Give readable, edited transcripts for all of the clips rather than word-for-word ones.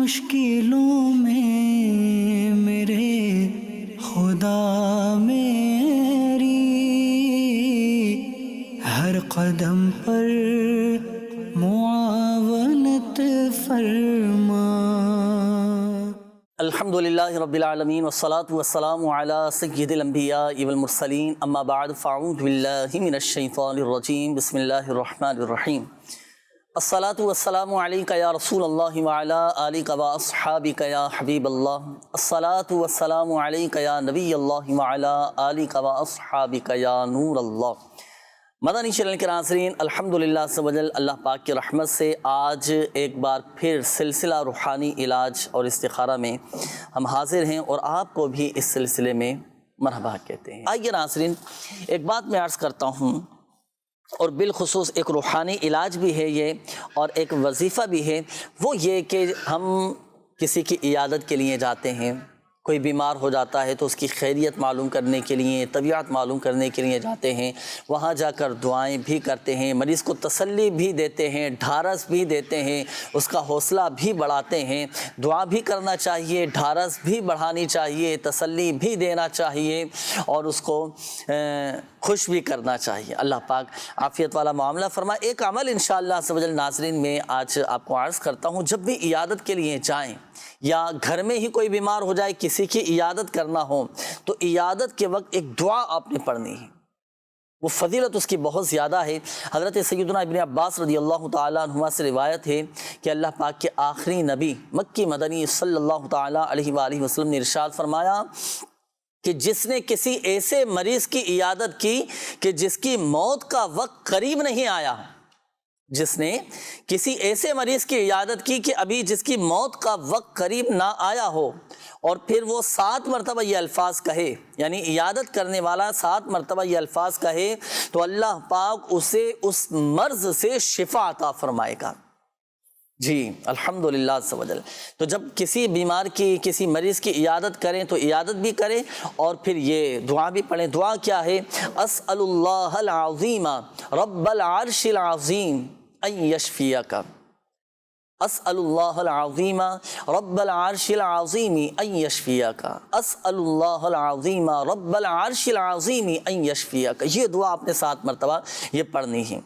مشکلوں میں میرے خدا میری ہر قدم پر معاونت فرما۔ الحمدللہ رب العالمین والصلاة والسلام علی سید الانبیاء والمرسلین، اما بعد فاعوذ باللہ من الشیطان الرجیم، بسم اللہ الرحمن الرحیم۔ الصلاة والسلام علیکہ یا رسول اللہ وعلی آلکہ واصحابکہ یا حبیب اللہ۔ الصلاة والسلام علیکہ یا نبی اللہ وعلی آلکہ واصحابکہ یا نور اللہ۔ مدنی چینل کے ناظرین، الحمدللہ عز و جل اللہ پاک کی رحمت سے آج ایک بار پھر سلسلہ روحانی علاج اور استخارہ میں ہم حاضر ہیں اور آپ کو بھی اس سلسلے میں مرحبا کہتے ہیں۔ آئیے ناظرین، ایک بات میں عرض کرتا ہوں، اور بالخصوص ایک روحانی علاج بھی ہے یہ، اور ایک وظیفہ بھی ہے، وہ یہ کہ ہم کسی کی عیادت کے لیے جاتے ہیں، کوئی بیمار ہو جاتا ہے تو اس کی خیریت معلوم کرنے کے لیے، طبیعت معلوم کرنے کے لیے جاتے ہیں، وہاں جا کر دعائیں بھی کرتے ہیں، مریض کو تسلی بھی دیتے ہیں، ڈھارس بھی دیتے ہیں، اس کا حوصلہ بھی بڑھاتے ہیں۔ دعا بھی کرنا چاہیے، ڈھارس بھی بڑھانی چاہیے، تسلی بھی دینا چاہیے، اور اس کو خوش بھی کرنا چاہیے۔ اللہ پاک عافیت والا معاملہ فرمائے۔ ایک عمل انشاءاللہ عز و جل ناظرین میں آج آپ کو عرض کرتا ہوں، جب بھی عیادت کے لیے جائیں یا گھر میں ہی کوئی بیمار ہو جائے، کسی کی عیادت کرنا ہو، تو عیادت کے وقت ایک دعا آپ نے پڑھنی ہے، وہ فضیلت اس کی بہت زیادہ ہے۔ حضرت سیدنا ابن عباس رضی اللہ تعالیٰ عنہما سے روایت ہے کہ اللہ پاک کے آخری نبی مکی مدنی صلی اللہ تعالیٰ علیہ وآلہ وسلم نے ارشاد فرمایا کہ جس نے کسی ایسے مریض کی عیادت کی کہ جس کی موت کا وقت قریب نہیں آیا، جس نے کسی ایسے مریض کی عیادت کی کہ ابھی جس کی موت کا وقت قریب نہ آیا ہو، اور پھر وہ 7 مرتبہ یہ الفاظ کہے، یعنی عیادت کرنے والا 7 مرتبہ یہ الفاظ کہے، تو اللہ پاک اسے اس مرض سے شفا عطا فرمائے گا۔ جی الحمدللہ عز و جل۔ تو جب کسی بیمار کی، کسی مریض کی عیادت کریں تو عیادت بھی کریں، اور پھر یہ دعا بھی پڑھیں۔ دعا کیا ہے؟ اسأل اللہ العظیم رب العرش العظیم ان یشفیک، اسأل اللہ العظیم رب العرش العظیم ان یشفیک، اسأل اللہ العظیم رب العرش العظیم ان یشفیک۔ یہ دعا آپ نے 7 مرتبہ یہ پڑھنی ہے۔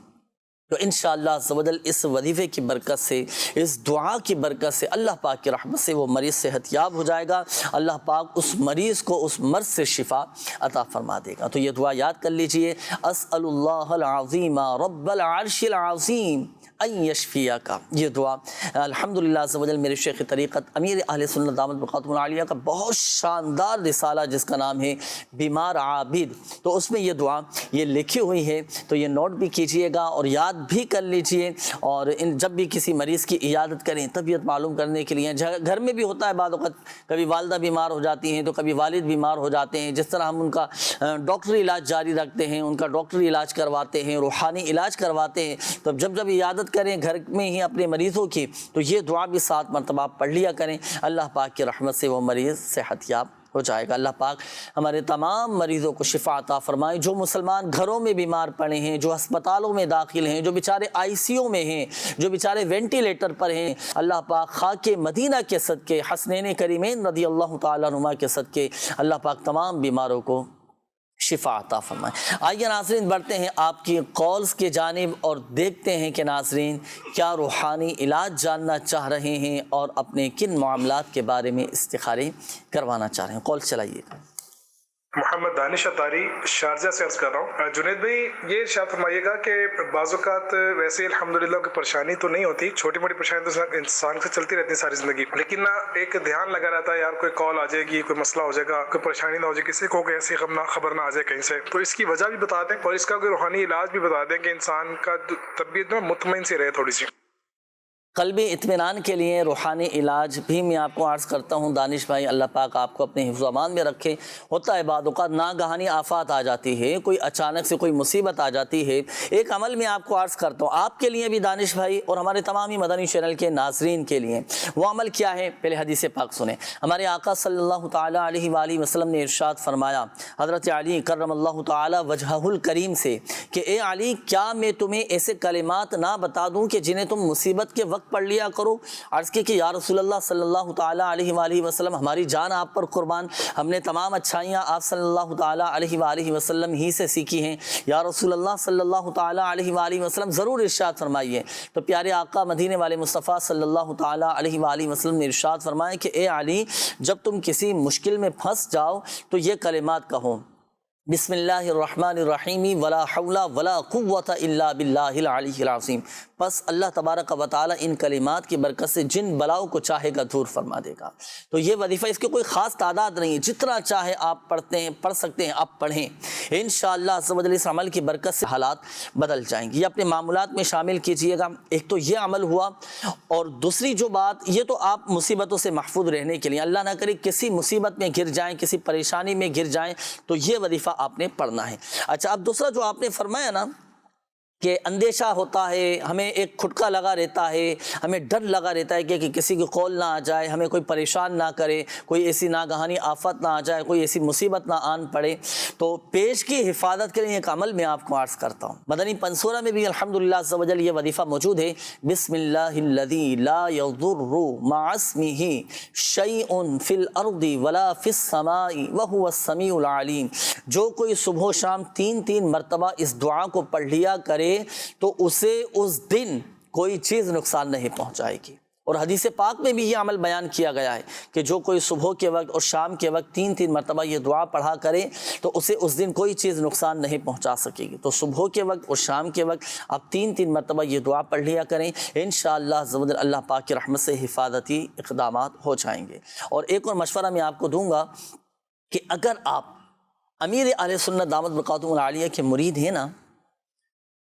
تو انشاءاللہ عز و جل اس وظیفے کی برکت سے، اس دعا کی برکت سے، اللہ پاک کی رحمت سے وہ مریض صحت یاب ہو جائے گا، اللہ پاک اس مریض کو اس مرض سے شفا عطا فرما دے گا۔ تو یہ دعا یاد کر لیجئے، اسأل اللہ العظیم رب العرش العظیم ان یشفیک۔ یہ دعا الحمدللہ عز و جل میرے شیخ طریقت امیر اہل سنت دامت برکاتہم العالیہ کا بہت شاندار رسالہ جس کا نام ہے بیمار عابد، تو اس میں یہ دعا یہ لکھی ہوئی ہے، تو یہ نوٹ بھی کیجئے گا اور یاد بھی کر لیجئے۔ اور جب بھی کسی مریض کی عیادت کریں، طبیعت معلوم کرنے کے لیے، گھر میں بھی ہوتا ہے بعض اوقات، کبھی والدہ بیمار ہو جاتی ہیں تو کبھی والد بیمار ہو جاتے ہیں، جس طرح ہم ان کا ڈاکٹری علاج جاری رکھتے ہیں، ان کا ڈاکٹری علاج کرواتے ہیں، روحانی علاج کرواتے ہیں، تو جب عیادت کریں گھر میں ہی اپنے مریضوں کی، تو یہ دعا بھی 7 مرتبہ پڑھ لیا کریں، اللہ پاک کی رحمت سے وہ مریض صحت یاب ہو جائے گا۔ اللہ پاک ہمارے تمام مریضوں کو شفا عطا فرمائے۔ جو مسلمان گھروں میں بیمار پڑے ہیں، جو ہسپتالوں میں داخل ہیں، جو بیچارے ICU میں ہیں، جو بیچارے وینٹیلیٹر پر ہیں، اللہ پاک خاک مدینہ کے صدقے، حسنین کریمین رضی اللہ تعالیٰ عنہما کے صدقے، اللہ پاک تمام بیماروں کو شفا عطا فرمائے۔ آئیے ناظرین بڑھتے ہیں آپ کی کالز کی جانب اور دیکھتے ہیں کہ ناظرین کیا روحانی علاج جاننا چاہ رہے ہیں اور اپنے کن معاملات کے بارے میں استخارے کروانا چاہ رہے ہیں۔ کال چلائیے گا۔ محمد دانش اتاری شارجہ سے عرض کر رہا ہوں۔ جنید بھائی یہ ارشاد فرمائیے گا کہ بعض اوقات ویسے الحمدللہ کوئی پریشانی تو نہیں ہوتی، چھوٹی موٹی پریشانی تو انسان سے چلتی رہتی ہے ساری زندگی، لیکن نہ ایک دھیان لگا رہتا ہے یار کوئی کال آ جائے گی، کوئی مسئلہ ہو جائے گا، کوئی پریشانی نہ ہو جائے، کسی کو کوئی ایسی خبر نہ آ جائے کہیں سے، تو اس کی وجہ بھی بتا دیں اور اس کا کوئی روحانی علاج بھی بتا دیں کہ انسان کا طبیعت میں مطمئن سی رہے تھوڑی سی۔ قلبی اطمینان کے لیے روحانی علاج بھی میں آپ کو عرض کرتا ہوں دانش بھائی، اللہ پاک آپ کو اپنے حفظ و امان میں رکھے۔ ہوتا ہے بعض اوقات ناگہانی آفات آ جاتی ہے، کوئی اچانک سے کوئی مصیبت آ جاتی ہے۔ ایک عمل میں آپ کو عرض کرتا ہوں، آپ کے لیے بھی دانش بھائی اور ہمارے تمامی مدنی چینل کے ناظرین کے لیے۔ وہ عمل کیا ہے؟ پہلے حدیث پاک سنیں۔ ہمارے آقا صلی اللہ تعالیٰ علیہ وآلہ وسلم نے ارشاد فرمایا حضرت علی کرم اللہ تعالیٰ وجہہ الکریم سے کہ اے علی، کیا میں تمہیں ایسے کلمات نہ بتا دوں کہ جنہیں تم مصیبت کے وقت وقت پڑھ لیا کرو. عرض کی کہ یا رسول اللہ صلی اللہ تعالیٰ علیہ وآلہ وسلم ہماری جان آپ پر قربان, ہم نے تمام اچھائیاں آپ صلی اللہ تعالیٰ علیہ وآلہ وسلم ہی سے سیکھی ہیں, یا رسول اللہ صلی اللہ تعالیٰ علیہ وآلہ وسلم ضرور ارشاد فرمائیے. تو پیارے آقا مدینے والے مصطفیٰ صلی اللہ تعالیٰ علیہ وآلہ وسلم نے ارشاد فرمایا کہ اے علی, جب تم کسی مشکل میں پھنس جاؤ تو یہ کلمات کہو, بسم اللہ الرحمن الرحیم ولا حول ولا قوت الا باللہ العلی العظیم. بس اللہ تبارک و تعالی ان کلمات کی برکت سے جن بلاؤں کو چاہے گا دور فرما دے گا. تو یہ وظیفہ, اس کی کوئی خاص تعداد نہیں ہے, جتنا چاہے آپ پڑھ سکتے ہیں آپ پڑھیں. انشاءاللہ عز و جل اس عمل کی برکت سے حالات بدل جائیں گے. یہ اپنے معمولات میں شامل کیجئے گا. ایک تو یہ عمل ہوا, اور دوسری جو بات, یہ تو آپ مصیبتوں سے محفوظ رہنے کے لیے, اللہ نہ کرے کسی مصیبت میں گر جائیں, کسی پریشانی میں گر جائیں, تو یہ وظیفہ آپ نے پڑھنا ہے. اچھا, اب دوسرا جو آپ نے فرمایا نا کہ اندیشہ ہوتا ہے, ہمیں ایک کھٹکا لگا رہتا ہے, ہمیں ڈر لگا رہتا ہے کہ کسی کی قول نہ آ جائے, ہمیں کوئی پریشان نہ کرے, کوئی ایسی ناگہانی آفت نہ آ جائے, کوئی ایسی مصیبت نہ آن پڑے. تو پیش کی حفاظت کے لیے ایک عمل میں آپ کو عرض کرتا ہوں. مدنی پنصورہ میں بھی الحمدللہ عز و جل یہ وظیفہ موجود ہے, بسم اللہ الذی لا یضر مع اسمہ شیء فی الارض ولا فی السماء وہو السمیع العلیم. جو کوئی صبح و شام 3 مرتبہ اس دعا کو پڑھ لیا کرے تو اسے اس دن کوئی چیز نقصان نہیں پہنچائے گی. اور حدیث پاک میں بھی یہ عمل بیان کیا گیا ہے کہ جو کوئی صبح کے وقت اور شام کے وقت 3 مرتبہ یہ دعا پڑھا کرے تو اسے اس دن کوئی چیز نقصان نہیں پہنچا سکے گی. تو صبح کے وقت اور شام کے وقت آپ 3 مرتبہ یہ دعا پڑھ لیا کریں, انشاءاللہ عز و جل اللہ پاک کی رحمت سے حفاظتی اقدامات ہو جائیں گے. اور ایک اور مشورہ میں آپ کو دوں گا کہ اگر آپ امیر اہل سنت دامت برکاتہم العالیہ کے مرید ہیں نا,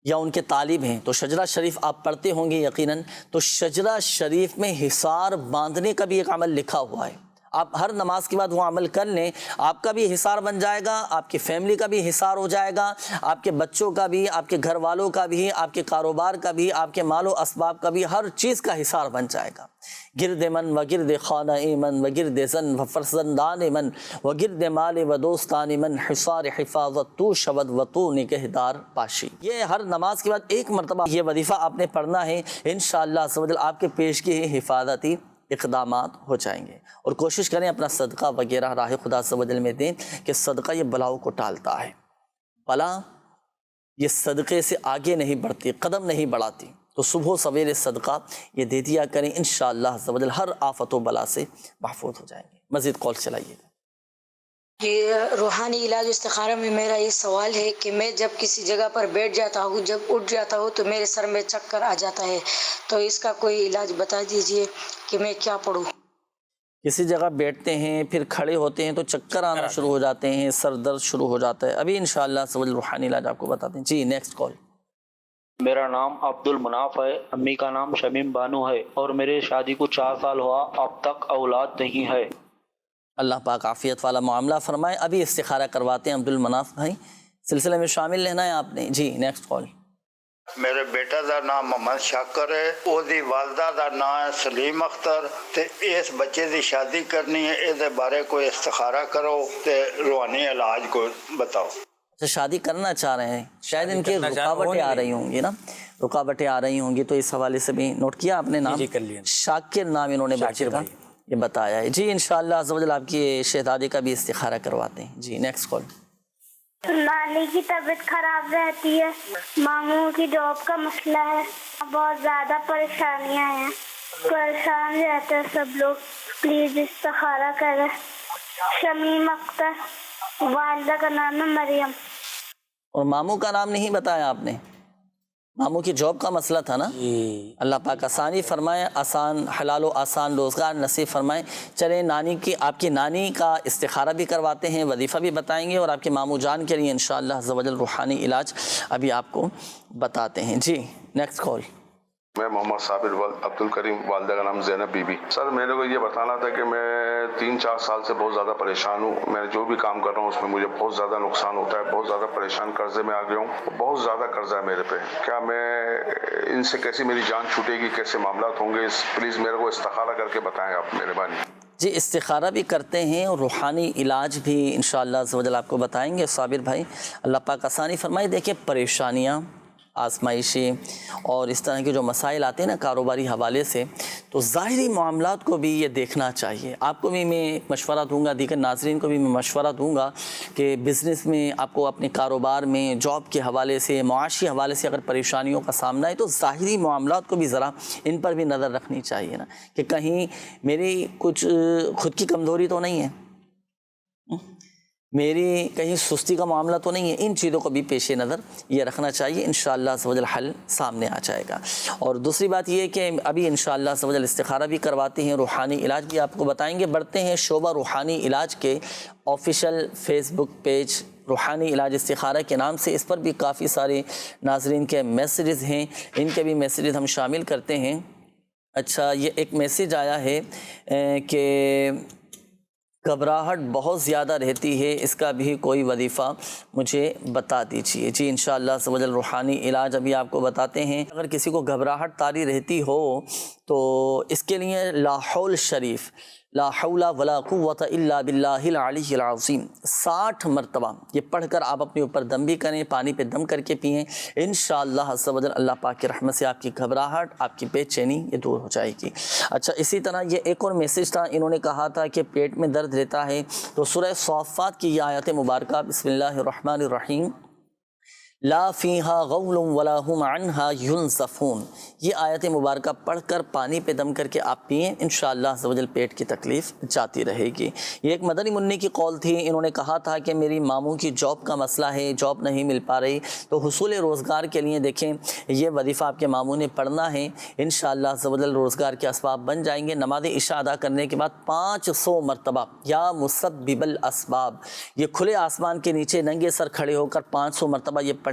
یا ان کے طالب ہیں, تو شجرہ شریف آپ پڑھتے ہوں گے یقیناً. تو شجرہ شریف میں حصار باندھنے کا بھی ایک عمل لکھا ہوا ہے. آپ ہر نماز کے بعد وہ عمل کر لیں, آپ کا بھی حصار بن جائے گا, آپ کی فیملی کا بھی حصار ہو جائے گا, آپ کے بچوں کا بھی, آپ کے گھر والوں کا بھی, آپ کے کاروبار کا بھی, آپ کے مال و اسباب کا بھی, ہر چیز کا حصار بن جائے گا. گرد من و گرد خانہ من و گرد زن و فرزندان من و گرد مال و دوستان من حصار حفاظت تو شود و تو نگہدار پاشی. یہ ہر نماز کے بعد 1 مرتبہ یہ وظیفہ آپ نے پڑھنا ہے. انشاءاللہ عز و جل آپ کے پیش کی حفاظتی اقدامات ہو جائیں گے. اور کوشش کریں اپنا صدقہ وغیرہ راہ خدا عز و جل میں دیں, کہ صدقہ یہ بلاؤں کو ٹالتا ہے. بلا یہ صدقے سے آگے نہیں بڑھتی, قدم نہیں بڑھاتی. تو صبح سویرے صدقہ یہ دے دیا کریں, انشاءاللہ عز و جل ہر آفت و بلا سے محفوظ ہو جائیں گے. مزید کال چلائیے. یہ روحانی علاج استخارہ میں میرا یہ سوال ہے کہ میں جب کسی جگہ پر بیٹھ جاتا ہوں, جب اٹھ جاتا ہوں تو میرے سر میں چکر آ جاتا ہے, تو اس کا کوئی علاج بتا دیجئے کہ میں کیا پڑھوں. کسی جگہ بیٹھتے ہیں, پھر کھڑے ہوتے ہیں تو چکر آنا شروع ہو جاتے ہیں, سر درد شروع ہو جاتا ہے. ابھی انشاءاللہ عز و جل روحانی علاج آپ کو بتاتے ہیں. جی نیکسٹ کال. میرا نام عبد المناف ہے, امی کا نام شمیم بانو ہے, اور میرے شادی کو 4 سال ہوا, اب تک اولاد نہیں ہے. اللہ پاک عافیت والا معاملہ فرمائے. ابھی استخارہ کرواتے ہیں عبد المناف بھائی, سلسلے میں شامل لینا ہے آپ نے. جی نیکسٹ کال. میرے بیٹا دا نام محمد شاکر ہے, او دی والدہ دا نام ہے سلیم اختر, تے اس بچے دی شادی کرنی ہے, اس دے بارے کوئی استخارہ کرو تے روحانی علاج کو بتاؤ. شادی کرنا چاہ رہے ہیں, شاید ان کی رکاوٹیں آ رہی ہوں گی نا, رکاوٹیں آ رہی ہوں گی, تو اس حوالے سے بھی نوٹ کیا آپ نے نام. شاکر نام انہوں نے بچے کا یہ بتایا ہے. جی انشاءاللہ عز و جل آپ کی شہزادی کا بھی استخارہ کرواتے ہیں. جی نیکسٹ کال. نانی کی طبیعت خراب رہتی ہے, ماموں کی جاب کا مسئلہ ہے, بہت زیادہ پریشانیاں ہیں, پریشان رہتے ہیں سب لوگ, پلیز استخارہ کریں. شمیم اختر, والدہ کا نام ہے مریم. اور ماموں کا نام نہیں بتایا آپ نے, ماموں کی جاب کا مسئلہ تھا نا. اللہ پاک آسانی فرمائے, آسان حلال و آسان روزگار نصیب فرمائے. چلیں نانی کی, آپ کی نانی کا استخارہ بھی کرواتے ہیں, وظیفہ بھی بتائیں گے, اور آپ کے ماموں جان کے لیے انشاءاللہ عز و جل روحانی علاج ابھی آپ کو بتاتے ہیں. جی نیکسٹ کال. میں محمد صابر عبد الکریم, والدہ کا نام زینب بی بی. سر میرے کو یہ بتانا تھا کہ میں 3-4 سال سے بہت زیادہ پریشان ہوں. میں جو بھی کام کر رہا ہوں اس میں مجھے بہت زیادہ نقصان ہوتا ہے, بہت زیادہ پریشان, قرضے میں آ گیا ہوں, بہت زیادہ قرضہ ہے میرے پہ. کیا میں ان سے کیسی میری جان چھوٹے گی, کیسے معاملات ہوں گے, پلیز میرے کو استخارہ کر کے بتائیں آپ, مہربانی. جی استخارہ بھی کرتے ہیں اور روحانی علاج بھی انشاءاللہ عز و جل آپ کو بتائیں گے. صابر بھائی اللہ پاک آسانی فرمائے. دیکھیں پریشانیاں آزمائشیں اور اس طرح کے جو مسائل آتے ہیں نا کاروباری حوالے سے، تو ظاہری معاملات کو بھی یہ دیکھنا چاہیے۔ آپ کو بھی میں مشورہ دوں گا، دیگر ناظرین کو بھی میں مشورہ دوں گا کہ بزنس میں آپ کو اپنے کاروبار میں جاب کے حوالے سے، معاشی حوالے سے اگر پریشانیوں کا سامنا ہے تو ظاہری معاملات کو بھی ذرا ان پر بھی نظر رکھنی چاہیے نا، کہ کہیں میری کچھ خود کی کمزوری تو نہیں ہے، میری کہیں سستی کا معاملہ تو نہیں ہے، ان چیزوں کو بھی پیش نظر یہ رکھنا چاہیے، انشاءاللہ عز و جل حل سامنے آ جائے گا۔ اور دوسری بات یہ کہ ابھی انشاءاللہ عز و جل استخارہ بھی کرواتے ہیں، روحانی علاج بھی آپ کو بتائیں گے۔ بڑھتے ہیں شعبہ روحانی علاج کے آفیشیل فیس بک پیج روحانی علاج استخارہ کے نام سے، اس پر بھی کافی سارے ناظرین کے میسیجز ہیں، ان کے بھی میسیجز ہم شامل کرتے ہیں۔ اچھا، یہ ایک میسیج آیا ہے کہ گھبراہٹ بہت زیادہ رہتی ہے، اس کا بھی کوئی وظیفہ مجھے بتا دیجیے۔ جی انشاءاللہ عز و جل روحانی علاج ابھی آپ کو بتاتے ہیں۔ اگر کسی کو گھبراہٹ طاری رہتی ہو تو اس کے لیے لا حول شریف، لا حول ولا قوت الا باللہ العلی العظیم 60 مرتبہ یہ پڑھ کر آپ اپنے اوپر دم بھی کریں، پانی پہ دم کر کے پئیں، انشاءاللہ عز و جل اللہ پاک کی رحمت سے آپ کی گھبراہٹ، آپ کی بے چینی یہ دور ہو جائے گی۔ اچھا، اسی طرح یہ ایک اور میسیج تھا، انہوں نے کہا تھا کہ پیٹ میں درد رہتا ہے تو سورہ صافات کی یہ آیت مبارکہ بسم اللہ الرحمن الرحیم لا فیہا غول ولا ہم عنہا ینزفون، یہ آیت مبارکہ پڑھ کر پانی پہ دم کر کے آپ پئیں، انشاءاللہ عز و جل پیٹ کی تکلیف جاتی رہے گی۔ یہ ایک مدنی منی کی قول تھی، انہوں نے کہا تھا کہ میری ماموں کی جاب کا مسئلہ ہے، جاب نہیں مل پا رہی، تو حصول روزگار کے لیے دیکھیں یہ وظیفہ آپ کے ماموں نے پڑھنا ہے، انشاءاللہ عز و جل روزگار کے اسباب بن جائیں گے۔ نماز عشاء ادا کرنے کے بعد 500 مرتبہ یا مسبب الاسباب، یہ کھلے آسمان کے نیچے ننگے سر کھڑے ہو کر 500 مرتبہ یہ پڑھیں،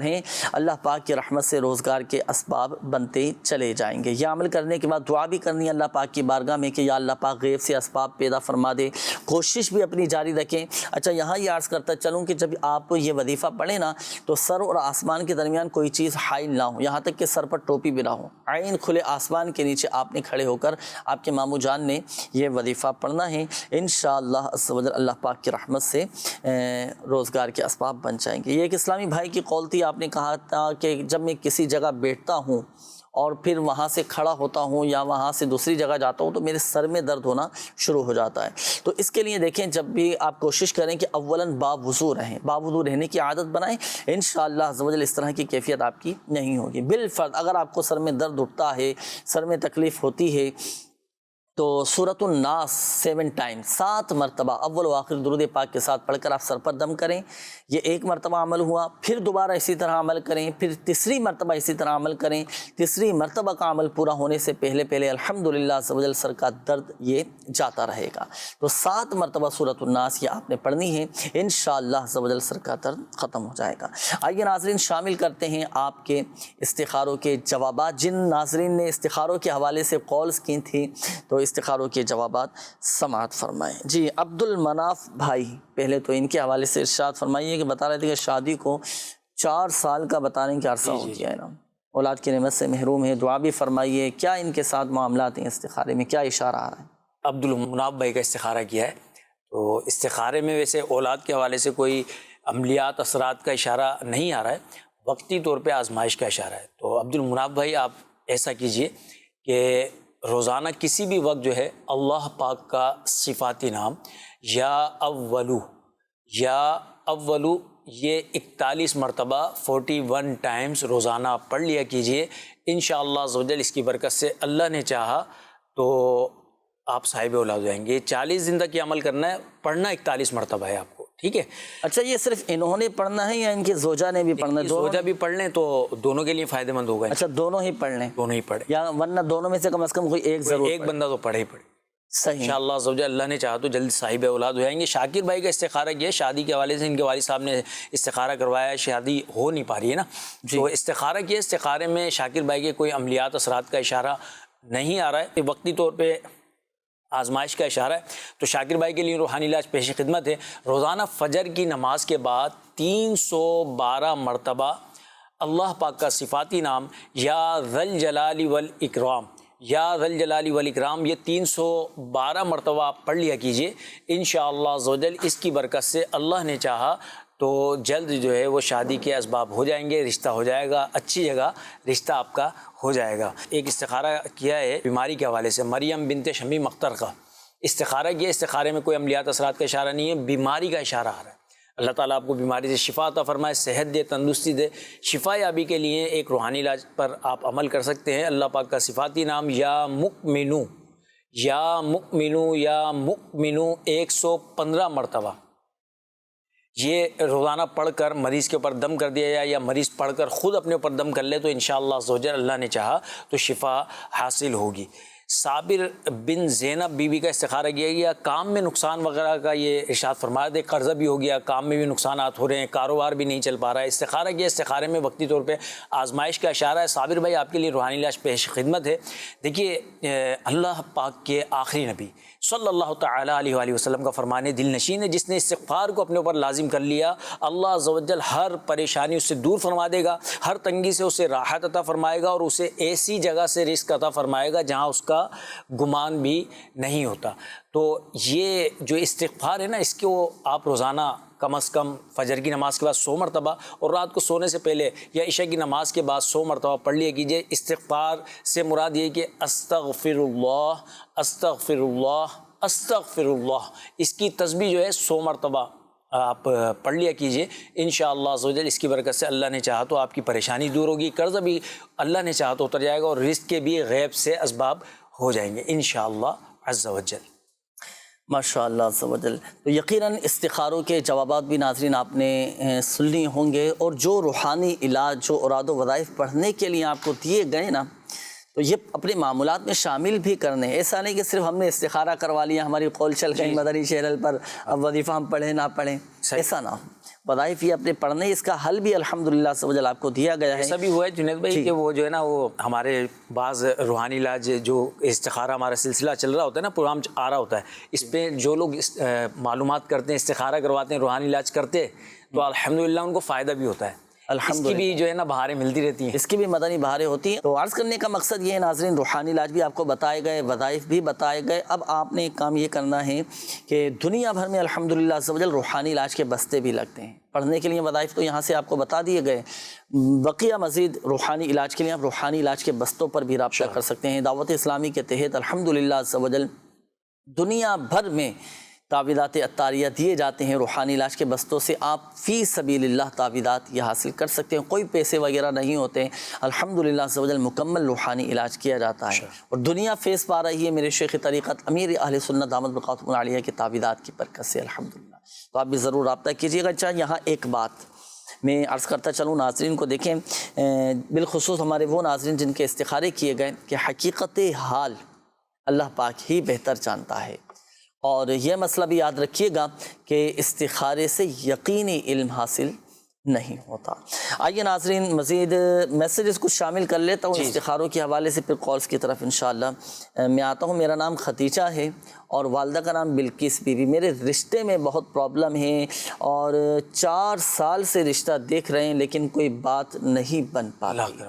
اللہ پاک کی رحمت سے روزگار کے اسباب بنتے چلے جائیں گے۔ یہ عمل کرنے کے بعد دعا بھی کرنی ہے اللہ پاک کی بارگاہ میں کہ یا اللہ پاک غیب سے اسباب پیدا فرما دے، کوشش بھی اپنی جاری رکھیں۔ اچھا، یہاں یہ عرض کرتا چلوں کہ جب آپ یہ وظیفہ پڑھیں نا تو سر اور آسمان کے درمیان کوئی چیز حائل نہ ہو، یہاں تک کہ سر پر ٹوپی بھی نہ ہو، عین کھلے آسمان کے نیچے آپ نے کھڑے ہو کر آپ کے ماموں جان نے یہ وظیفہ پڑھنا ہے، انشاءاللہ عز و جل اللہ پاک کی رحمت سے روزگار کے اسباب بن جائیں گے۔ یہ ایک اسلامی بھائی کی قول تھی، آپ نے کہا تھا کہ جب میں کسی جگہ بیٹھتا ہوں اور پھر وہاں سے کھڑا ہوتا ہوں یا وہاں سے دوسری جگہ جاتا ہوں تو میرے سر میں درد ہونا شروع ہو جاتا ہے۔ تو اس کے لیے دیکھیں جب بھی آپ کوشش کریں کہ اولاً باوضو رہیں، باوضو رہنے کی عادت بنائیں، انشاءاللہ عز و جل اس طرح کی کیفیت آپ کی نہیں ہوگی۔ بالفرض اگر آپ کو سر میں درد اٹھتا ہے، سر میں تکلیف ہوتی ہے، تو سورۃ الناس 7 ٹائم 7 مرتبہ اول و آخر درود پاک کے ساتھ پڑھ کر آپ سر پر دم کریں، یہ ایک مرتبہ عمل ہوا، پھر دوبارہ اسی طرح عمل کریں، پھر تیسری مرتبہ اسی طرح عمل کریں، تیسری مرتبہ کا عمل پورا ہونے سے پہلے پہلے الحمدللہ عز و جل سر کا درد یہ جاتا رہے گا۔ تو 7 مرتبہ سورۃ الناس یہ آپ نے پڑھنی ہے، انشاءاللہ عز و جل سر کا درد ختم ہو جائے گا۔ آئیے ناظرین شامل کرتے ہیں آپ کے استخاروں کے جوابات، جن ناظرین نے استخاروں کے حوالے سے کالز کی تھی تو استخاروں کے جوابات سماعت فرمائیں۔ جی عبد المناف بھائی، پہلے تو ان کے حوالے سے ارشاد فرمائیے کہ بتا رہے تھے کہ شادی کو 4 سال کا بتانے کا عرصہ ہو گیا ہے نا، اولاد کی نعمت سے محروم ہے، دعا بھی فرمائیے، کیا ان کے ساتھ معاملات ہیں استخارے میں، کیا اشارہ آ رہا ہے؟ عبد المناف بھائی کا استخارہ کیا ہے، تو استخارے میں ویسے اولاد کے حوالے سے کوئی عملیات اثرات کا اشارہ نہیں آ رہا ہے، وقتی طور پہ آزمائش کا اشارہ ہے۔ تو عبد المناف بھائی آپ ایسا کیجئے کہ روزانہ کسی بھی وقت جو ہے اللہ پاک کا صفاتی نام یا اولو یہ 41 مرتبہ 41 ٹائمز روزانہ پڑھ لیا کیجئے، انشاءاللہ عز و جل اس کی برکت سے اللہ نے چاہا تو آپ صاحب اولاد ہو جائیں گے۔ 40 دن تک یہ عمل کرنا ہے، پڑھنا 41 مرتبہ ہے آپ کو، ٹھیک ہے؟ اچھا، یہ صرف انہوں نے پڑھنا ہے یا ان کے زوجہ نے بھی پڑھنا ہے؟ زوجہ بھی پڑھ لیں تو دونوں کے لیے فائدہ مند ہوگا۔ اچھا، دونوں ہی پڑھ لیں، دونوں ہی پڑھیں، یا ورنہ دونوں میں سے کم از کم کوئی ایک ضرور ایک بندہ تو پڑھے ہی پڑھے، صحیح انشاءاللہ عز و جل اللہ نے چاہا تو جلد صاحب اولاد ہو جائیں گے۔ شاکر بھائی کا استخارہ کیا ہے، شادی کے حوالے سے ان کے والد صاحب نے استخارہ کروایا ہے، شادی ہو نہیں پا رہی ہے نا، تو استخارہ کیا، استخارے میں شاکر بھائی کے کوئی عملیات اثرات کا اشارہ نہیں آ رہا ہے، وقتی طور پہ آزمائش کا اشارہ ہے۔ تو شاکر بھائی کے لیے روحانی علاج پیش خدمت ہے، روزانہ فجر کی نماز کے بعد 312 مرتبہ اللہ پاک کا صفاتی نام یا ذل جلال والاکرام یہ 312 مرتبہ آپ پڑھ لیا کیجئے، انشاءاللہ عز و جل اس کی برکت سے اللہ نے چاہا تو جلد جو ہے وہ شادی کے اسباب ہو جائیں گے، رشتہ ہو جائے گا، اچھی جگہ رشتہ آپ کا ہو جائے گا۔ ایک استخارہ کیا ہے بیماری کے حوالے سے، مریم بنت شمیم اختر کا استخارہ کیا، استخارے میں کوئی عملیات اثرات کا اشارہ نہیں ہے، بیماری کا اشارہ آ رہا ہے۔ اللہ تعالیٰ آپ کو بیماری سے شفا عطا فرمائے، صحت دے، تندرستی دے۔ شفا یابی کے لیے ایک روحانی علاج پر آپ عمل کر سکتے ہیں۔ اللہ پاک کا صفاتی نام یا مؤمنو، یا مؤمنو، یا مؤمنو 115 مرتبہ یہ روزانہ پڑھ کر مریض کے اوپر دم کر دیا جائے، یا مریض پڑھ کر خود اپنے اوپر دم کر لے، تو انشاءاللہ عز و جل اللہ نے چاہا تو شفا حاصل ہوگی۔ صابر بن زینب بی بی کا استخارہ کیا گیا، کام میں نقصان وغیرہ کا یہ ارشاد فرمایا تھا، قرضہ بھی ہو گیا، کام میں بھی نقصانات ہو رہے ہیں، کاروبار بھی نہیں چل پا رہا ہے۔ استخارہ کیا، استخارے میں وقتی طور پہ آزمائش کا اشارہ ہے۔ صابر بھائی آپ کے لیے روحانی علاج پیش خدمت ہے۔ دیکھیے اللہ پاک کے آخری نبی صلی اللہ تعالیٰ علیہ وآلہ وسلم کا فرمان دل نشین ہے، جس نے استغفار کو اپنے اوپر لازم کر لیا، اللہ عز و جل ہر پریشانی اس سے دور فرما دے گا، ہر تنگی سے اسے راحت عطا فرمائے گا، اور اسے ایسی جگہ سے رزق عطا فرمائے گا جہاں اس کا گمان بھی نہیں ہوتا۔ تو یہ جو استغفار ہے نا، اس کو آپ روزانہ کم از کم فجر کی نماز کے بعد 100 مرتبہ اور رات کو سونے سے پہلے یا عشاء کی نماز کے بعد 100 مرتبہ پڑھ لیا کیجیے۔ استغفار سے مراد یہ کہ استغفر اللہ، استغفر اللہ، استغفر اللہ، اس کی تسبیح جو ہے 100 مرتبہ آپ پڑھ لیا کیجیے۔ انشاءاللہ عز و جل اس کی برکت سے اللہ نے چاہا تو آپ کی پریشانی دور ہوگی، قرض بھی اللہ نے چاہا تو اتر جائے گا، اور رزق کے بھی غیب سے اسباب ہو جائیں گے انشاءاللہ عز و جل۔ ماشاء اللہ عز و جل۔ تو یقیناً استخاروں کے جوابات بھی ناظرین آپ نے سننے ہوں گے، اور جو روحانی علاج، جو اوراد و وظائف پڑھنے کے لیے آپ کو دیے گئے نا، تو یہ اپنے معمولات میں شامل بھی کرنے ہیں۔ ایسا نہیں کہ صرف ہم نے استخارہ کروا لیا، ہماری قول چل گئی مدنی چینل پر، اب وظیفہ ہم پڑھیں نہ پڑھیں، ایسا نہ ہو۔ وظائف یہ اپنے پڑھنے، اس کا حل بھی الحمدللہ عز و جل آپ کو دیا گیا ہے۔ ایسا بھی ہوا ہے جنید بھائی کہ وہ جو ہے نا، وہ ہمارے بعض روحانی علاج جو استخارہ ہمارا سلسلہ چل رہا ہوتا ہے نا، پروگرام آ رہا ہوتا ہے، اس پہ جو لوگ معلومات کرتے ہیں، استخارہ کرواتے ہیں، روحانی علاج کرتے ہیں، تو الحمدللہ ان کو فائدہ بھی ہوتا ہے۔ اس کی بھی جو ہے نا بہاریں ملتی رہتی ہیں، اس کی بھی مدنی بہاریں ہوتی ہیں۔ تو عرض کرنے کا مقصد یہ ہے ناظرین، روحانی علاج بھی آپ کو بتائے گئے، وظائف بھی بتائے گئے۔ اب آپ نے ایک کام یہ کرنا ہے کہ دنیا بھر میں الحمدللہ عز و جل روحانی علاج کے بستے بھی لگتے ہیں۔ پڑھنے کے لیے وظائف تو یہاں سے آپ کو بتا دیے گئے، بقیہ مزید روحانی علاج کے لیے آپ روحانی علاج کے بستوں پر بھی رابطہ کر سکتے ہیں۔ دعوت اسلامی کے تحت الحمدللہ عز و جل دنیا بھر میں تعویذات عطاریہ دیے جاتے ہیں روحانی علاج کے بستوں سے۔ آپ فی سبیل اللہ تعویذات یہ حاصل کر سکتے ہیں، کوئی پیسے وغیرہ نہیں ہوتے، الحمدللہ عز و جل مکمل روحانی علاج کیا جاتا ہے، اور دنیا فیض پا رہی ہے میرے شیخ طریقت امیر اہل سنت دامت بقاتم العالیہ کی تعویذات کی برکت سے الحمدللہ۔ تو آپ بھی ضرور رابطہ کیجیے گا۔ اچھا، یہاں ایک بات میں عرض کرتا چلوں ناظرین کو، دیکھیں بالخصوص ہمارے وہ ناظرین جن کے استخارے کیے گئے، کہ حقیقت حال اللہ پاک ہی بہتر جانتا ہے، اور یہ مسئلہ بھی یاد رکھیے گا کہ استخارے سے یقینی علم حاصل نہیں ہوتا۔ آئیے ناظرین مزید میسیجز کچھ شامل کر لیتا ہوں استخاروں کے حوالے سے، پھر کالز کی طرف انشاءاللہ میں آتا ہوں۔ میرا نام ختیجہ ہے اور والدہ کا نام بلقیس بی بی۔ میرے رشتے میں بہت پرابلم ہے، اور 4 سال سے رشتہ دیکھ رہے ہیں لیکن کوئی بات نہیں بن پاتی۔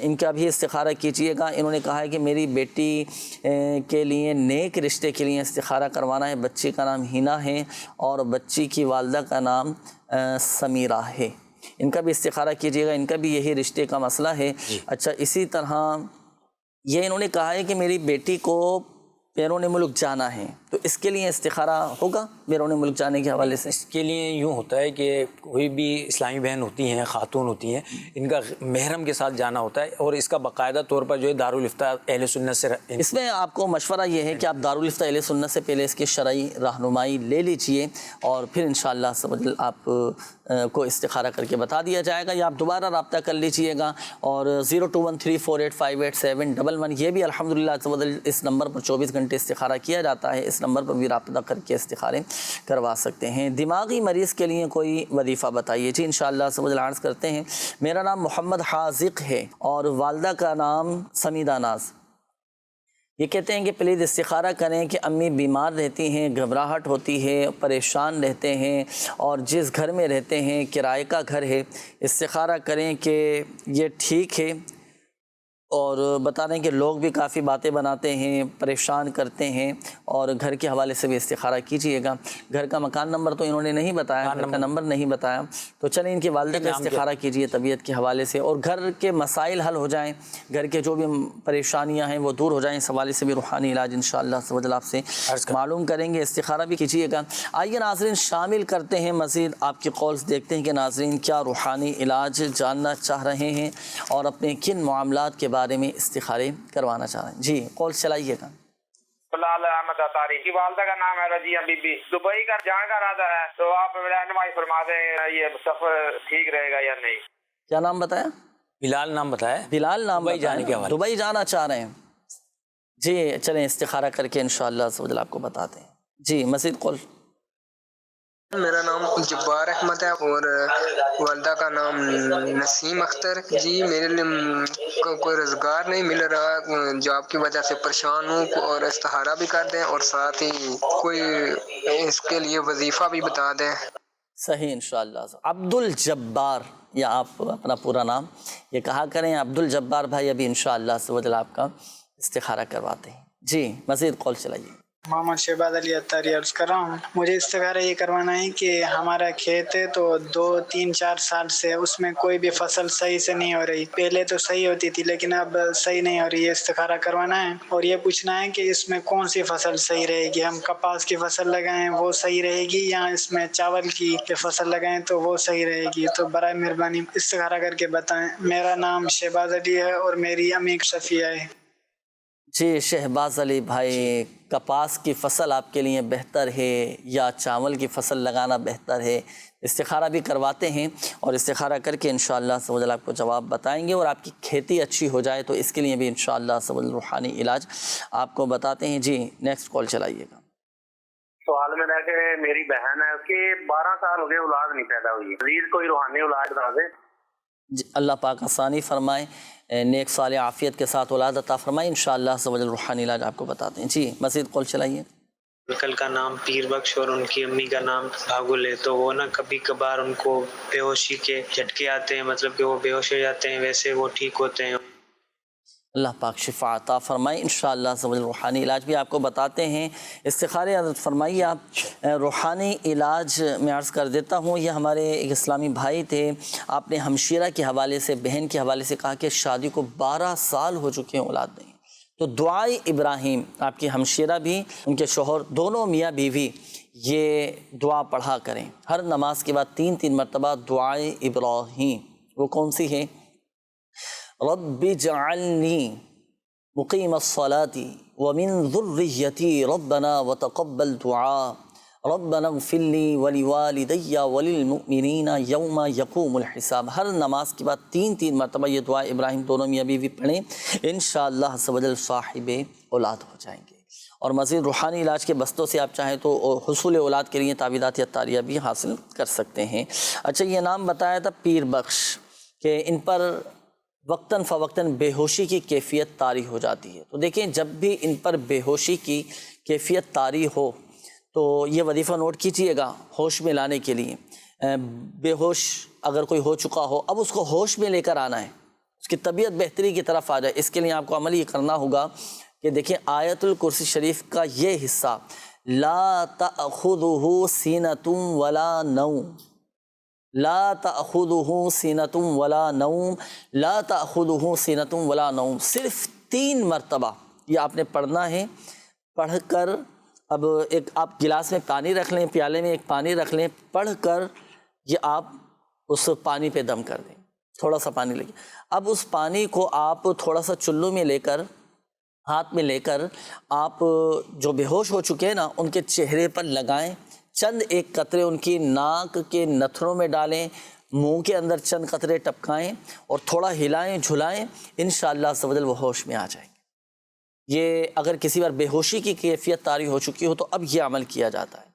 ان کا بھی استخارہ کیجیے گا۔ انہوں نے کہا ہے کہ میری بیٹی کے لیے نیک رشتے کے لیے استخارہ کروانا ہے۔ بچی کا نام ہینا ہے اور بچی کی والدہ کا نام سمیرہ ہے۔ ان کا بھی استخارہ کیجیے گا، ان کا بھی یہی رشتے کا مسئلہ ہے۔ اچھا، اسی طرح یہ انہوں نے کہا ہے کہ میری بیٹی کو بیرون ملک جانا ہے، تو اس کے لیے استخارہ ہوگا بیرون ملک جانے کے حوالے سے؟ اس کے لیے یوں ہوتا ہے کہ کوئی بھی اسلامی بہن ہوتی ہیں، خاتون ہوتی ہیں، ان کا محرم کے ساتھ جانا ہوتا ہے، اور اس کا باقاعدہ طور پر جو ہے دارالفتہ اہل سنت سے اس میں آپ کو مشورہ یہ ہے کہ آپ دارالفتہ اہل سنت سے پہلے اس کی شرعی رہنمائی لے لیجئے، اور پھر انشاءاللہ آپ کو استخارہ کر کے بتا دیا جائے گا، یا آپ دوبارہ رابطہ کر لیجئے گا۔ اور 0213485871 یہ بھی الحمدللہ اس نمبر پر 24 گھنٹے استخارہ کیا جاتا ہے، اس نمبر پر بھی رابطہ کر کے استخارے کروا سکتے ہیں۔ دماغی مریض کے لیے کوئی وظیفہ بتائیے جی، انشاءاللہ عرض کرتے ہیں۔ میرا نام محمد حاذق ہے اور والدہ کا نام سمیدہ ناز۔ یہ کہتے ہیں کہ پلیز استخارہ کریں کہ امی بیمار رہتی ہیں، گھبراہٹ ہوتی ہے، پریشان رہتے ہیں، اور جس گھر میں رہتے ہیں کرائے کا گھر ہے، استخارہ کریں کہ یہ ٹھیک ہے اور بتا رہے ہیں کہ لوگ بھی کافی باتیں بناتے ہیں، پریشان کرتے ہیں، اور گھر کے حوالے سے بھی استخارہ کیجئے گا۔ گھر کا مکان نمبر تو انہوں نے نہیں بتایا، گھر کا نمبر نہیں بتایا، تو چلیں ان کی والدہ کا استخارہ کیجئے طبیعت کے حوالے سے، اور گھر کے مسائل حل ہو جائیں، گھر کے جو بھی پریشانیاں ہیں وہ دور ہو جائیں، اس حوالے سے بھی روحانی علاج انشاءاللہ آپ سے معلوم کریں گے۔ استخارہ بھی کیجئے گا۔ آئیے ناظرین شامل کرتے ہیں مزید آپ کی کالز، دیکھتے ہیں کہ ناظرین کیا روحانی علاج جاننا چاہ رہے ہیں اور اپنے کن معاملات کے بارے میں استخارے کروانا چاہ رہے ہیں۔ جی کال چلائیے گا۔ بلال احمد اطاری کی والدہ کا نام ہے رضیہ بی بی، دبئی کا جانے کا ارادہ ہے، تو آپ رہنمائی فرما دیں یہ سفر ٹھیک رہے گا یا نہیں۔ کیا نام بتایا؟ بلال نام بتایا، بلال نام دبئی جانے کے حوالے، دبئی جانا چاہ رہے ہیں۔ جی چلیں استخارہ کر کے انشاءاللہ آپ کو بتاتے ہیں۔ جی مزید کال۔ میرا نام جبار احمد ہے اور والدہ کا نام نسیم اختر۔ جی میرے لیے کوئی روزگار نہیں مل رہا، جاب کی وجہ سے پریشان ہوں، اور استخارہ بھی کر دیں اور ساتھ ہی کوئی اس کے لیے وظیفہ بھی بتا دیں۔ صحیح انشاءاللہ۔ عبد الجبار، یا آپ اپنا پورا نام یہ کہا کریں، عبد الجبار بھائی، ابھی انشاءاللہ آپ کا استخارہ کرواتے ہیں۔ جی مزید کال چلائیے۔ محمد شہباز علی اتاری عرض کر رہا ہوں، مجھے استخارہ یہ کروانا ہے کہ ہمارا کھیت ہے تو 2-3-4 سال سے اس میں کوئی بھی فصل صحیح سے نہیں ہو رہی، پہلے تو صحیح ہوتی تھی لیکن اب صحیح نہیں ہو رہی ہے۔ استخارہ کروانا ہے اور یہ پوچھنا ہے کہ اس میں کون سی فصل صحیح رہے گی، ہم کپاس کی فصل لگائیں وہ صحیح رہے گی یا اس میں چاول کی فصل لگائیں تو وہ صحیح رہے گی، تو برائے مہربانی استخارہ کر کے بتائیں۔ میرا نام شہباز علی ہے اور میری امی صفیہ ہے۔ جی شہباز علی بھائی، کپاس کی فصل آپ کے لیے بہتر ہے یا چاول کی فصل لگانا بہتر ہے؟ استخارہ بھی کرواتے ہیں اور استخارہ کر کے انشاءاللہ آپ کو جواب بتائیں گے، اور آپ کی کھیتی اچھی ہو جائے تو اس کے لیے بھی انشاءاللہ روحانی علاج آپ کو بتاتے ہیں۔ جی نیکسٹ کال چلائیے گا۔ سوال میں رہ کے میری بہن ہے، اس کی 12 سال ہو گئے اولاد نہیں پیدا ہوئی، مزید کوئی روحانی علاج بتا دیں۔ جی اللہ پاک آسانی فرمائے، نیک صالح عافیت کے ساتھ اولاد عطا فرمائے، انشاءاللہ روحانی علاج آپ کو بتاتے ہیں۔ جی مزید کال چلائیے۔ انکل کا نام پیر بخش اور ان کی امی کا نام بھاگل ہے، تو وہ نا کبھی کبھار ان کو بے ہوشی کے جھٹکے آتے ہیں، مطلب کہ وہ بے ہوش ہو جاتے ہیں، ویسے وہ ٹھیک ہوتے ہیں۔ اللہ پاک شفا عطا فرمائے، انشاءاللہ روحانی علاج بھی آپ کو بتاتے ہیں۔ استخارے حضرت فرمائیے آپ۔ روحانی علاج میں عرض کر دیتا ہوں، یہ ہمارے ایک اسلامی بھائی تھے، آپ نے ہمشیرہ کے حوالے سے، بہن کے حوالے سے کہا کہ شادی کو 12 سال ہو چکے ہیں، اولاد نہیں، تو دعائے ابراہیم، آپ کی ہمشیرہ بھی ان کے شوہر دونوں میاں بیوی یہ دعا پڑھا کریں ہر نماز کے بعد 3 مرتبہ دعائے ابراہیم۔ وہ کون سی ہے؟ رب اجعلنی مقیم الصلاة ومن ذریتی ربنا وتقبل دعاء ربنا اغفر لی ولوالدی وللمؤمنین یوم یقوم الحساب۔ ہر نماز کے بعد 3 مرتبہ یہ دعا ابراہیم دونوں میاں بیوی پڑھیں، انشاءاللہ صاحب اولاد ہو جائیں گے۔ اور مزید روحانی علاج کے بستوں سے آپ چاہیں تو حصول اولاد کے لیے تعویذات اتاریہ بھی حاصل کر سکتے ہیں۔ اچھا یہ نام بتایا تھا پیر بخش، کہ ان پر وقتاً فوقتاً بے ہوشی کی کیفیت طاری ہو جاتی ہے، تو دیکھیں جب بھی ان پر بے ہوشی کی کیفیت طاری ہو تو یہ وظیفہ نوٹ کیجئے گا ہوش میں لانے کے لیے۔ بے ہوش اگر کوئی ہو چکا ہو، اب اس کو ہوش میں لے کر آنا ہے، اس کی طبیعت بہتری کی طرف آ جائے، اس کے لیے آپ کو عمل یہ کرنا ہوگا کہ دیکھیں آیت الکرسی شریف کا یہ حصہ، لا تأخذہ سینۃ ولا نوم، لا تأخذہ سینۃ ولا نوم، لا تأخذہ سینۃ ولا نوم، صرف 3 مرتبہ یہ آپ نے پڑھنا ہے۔ پڑھ کر اب ایک آپ گلاس میں پانی رکھ لیں، پیالے میں ایک پانی رکھ لیں، پڑھ کر یہ آپ اس پانی پہ دم کر دیں، تھوڑا سا پانی لے کے، اب اس پانی کو آپ تھوڑا سا چلو میں لے کر، ہاتھ میں لے کر، آپ جو بے ہوش ہو چکے ہیں نا ان کے چہرے پر لگائیں، چند ایک قطرے ان کی ناک کے نتھنوں میں ڈالیں، منہ کے اندر چند قطرے ٹپکائیں اور تھوڑا ہلائیں جھلائیں، انشاءاللہ وہ ہوش میں آ جائیں گے۔ یہ اگر کسی بار بے ہوشی کی کیفیت طاری ہو چکی ہو تو اب یہ عمل کیا جاتا ہے،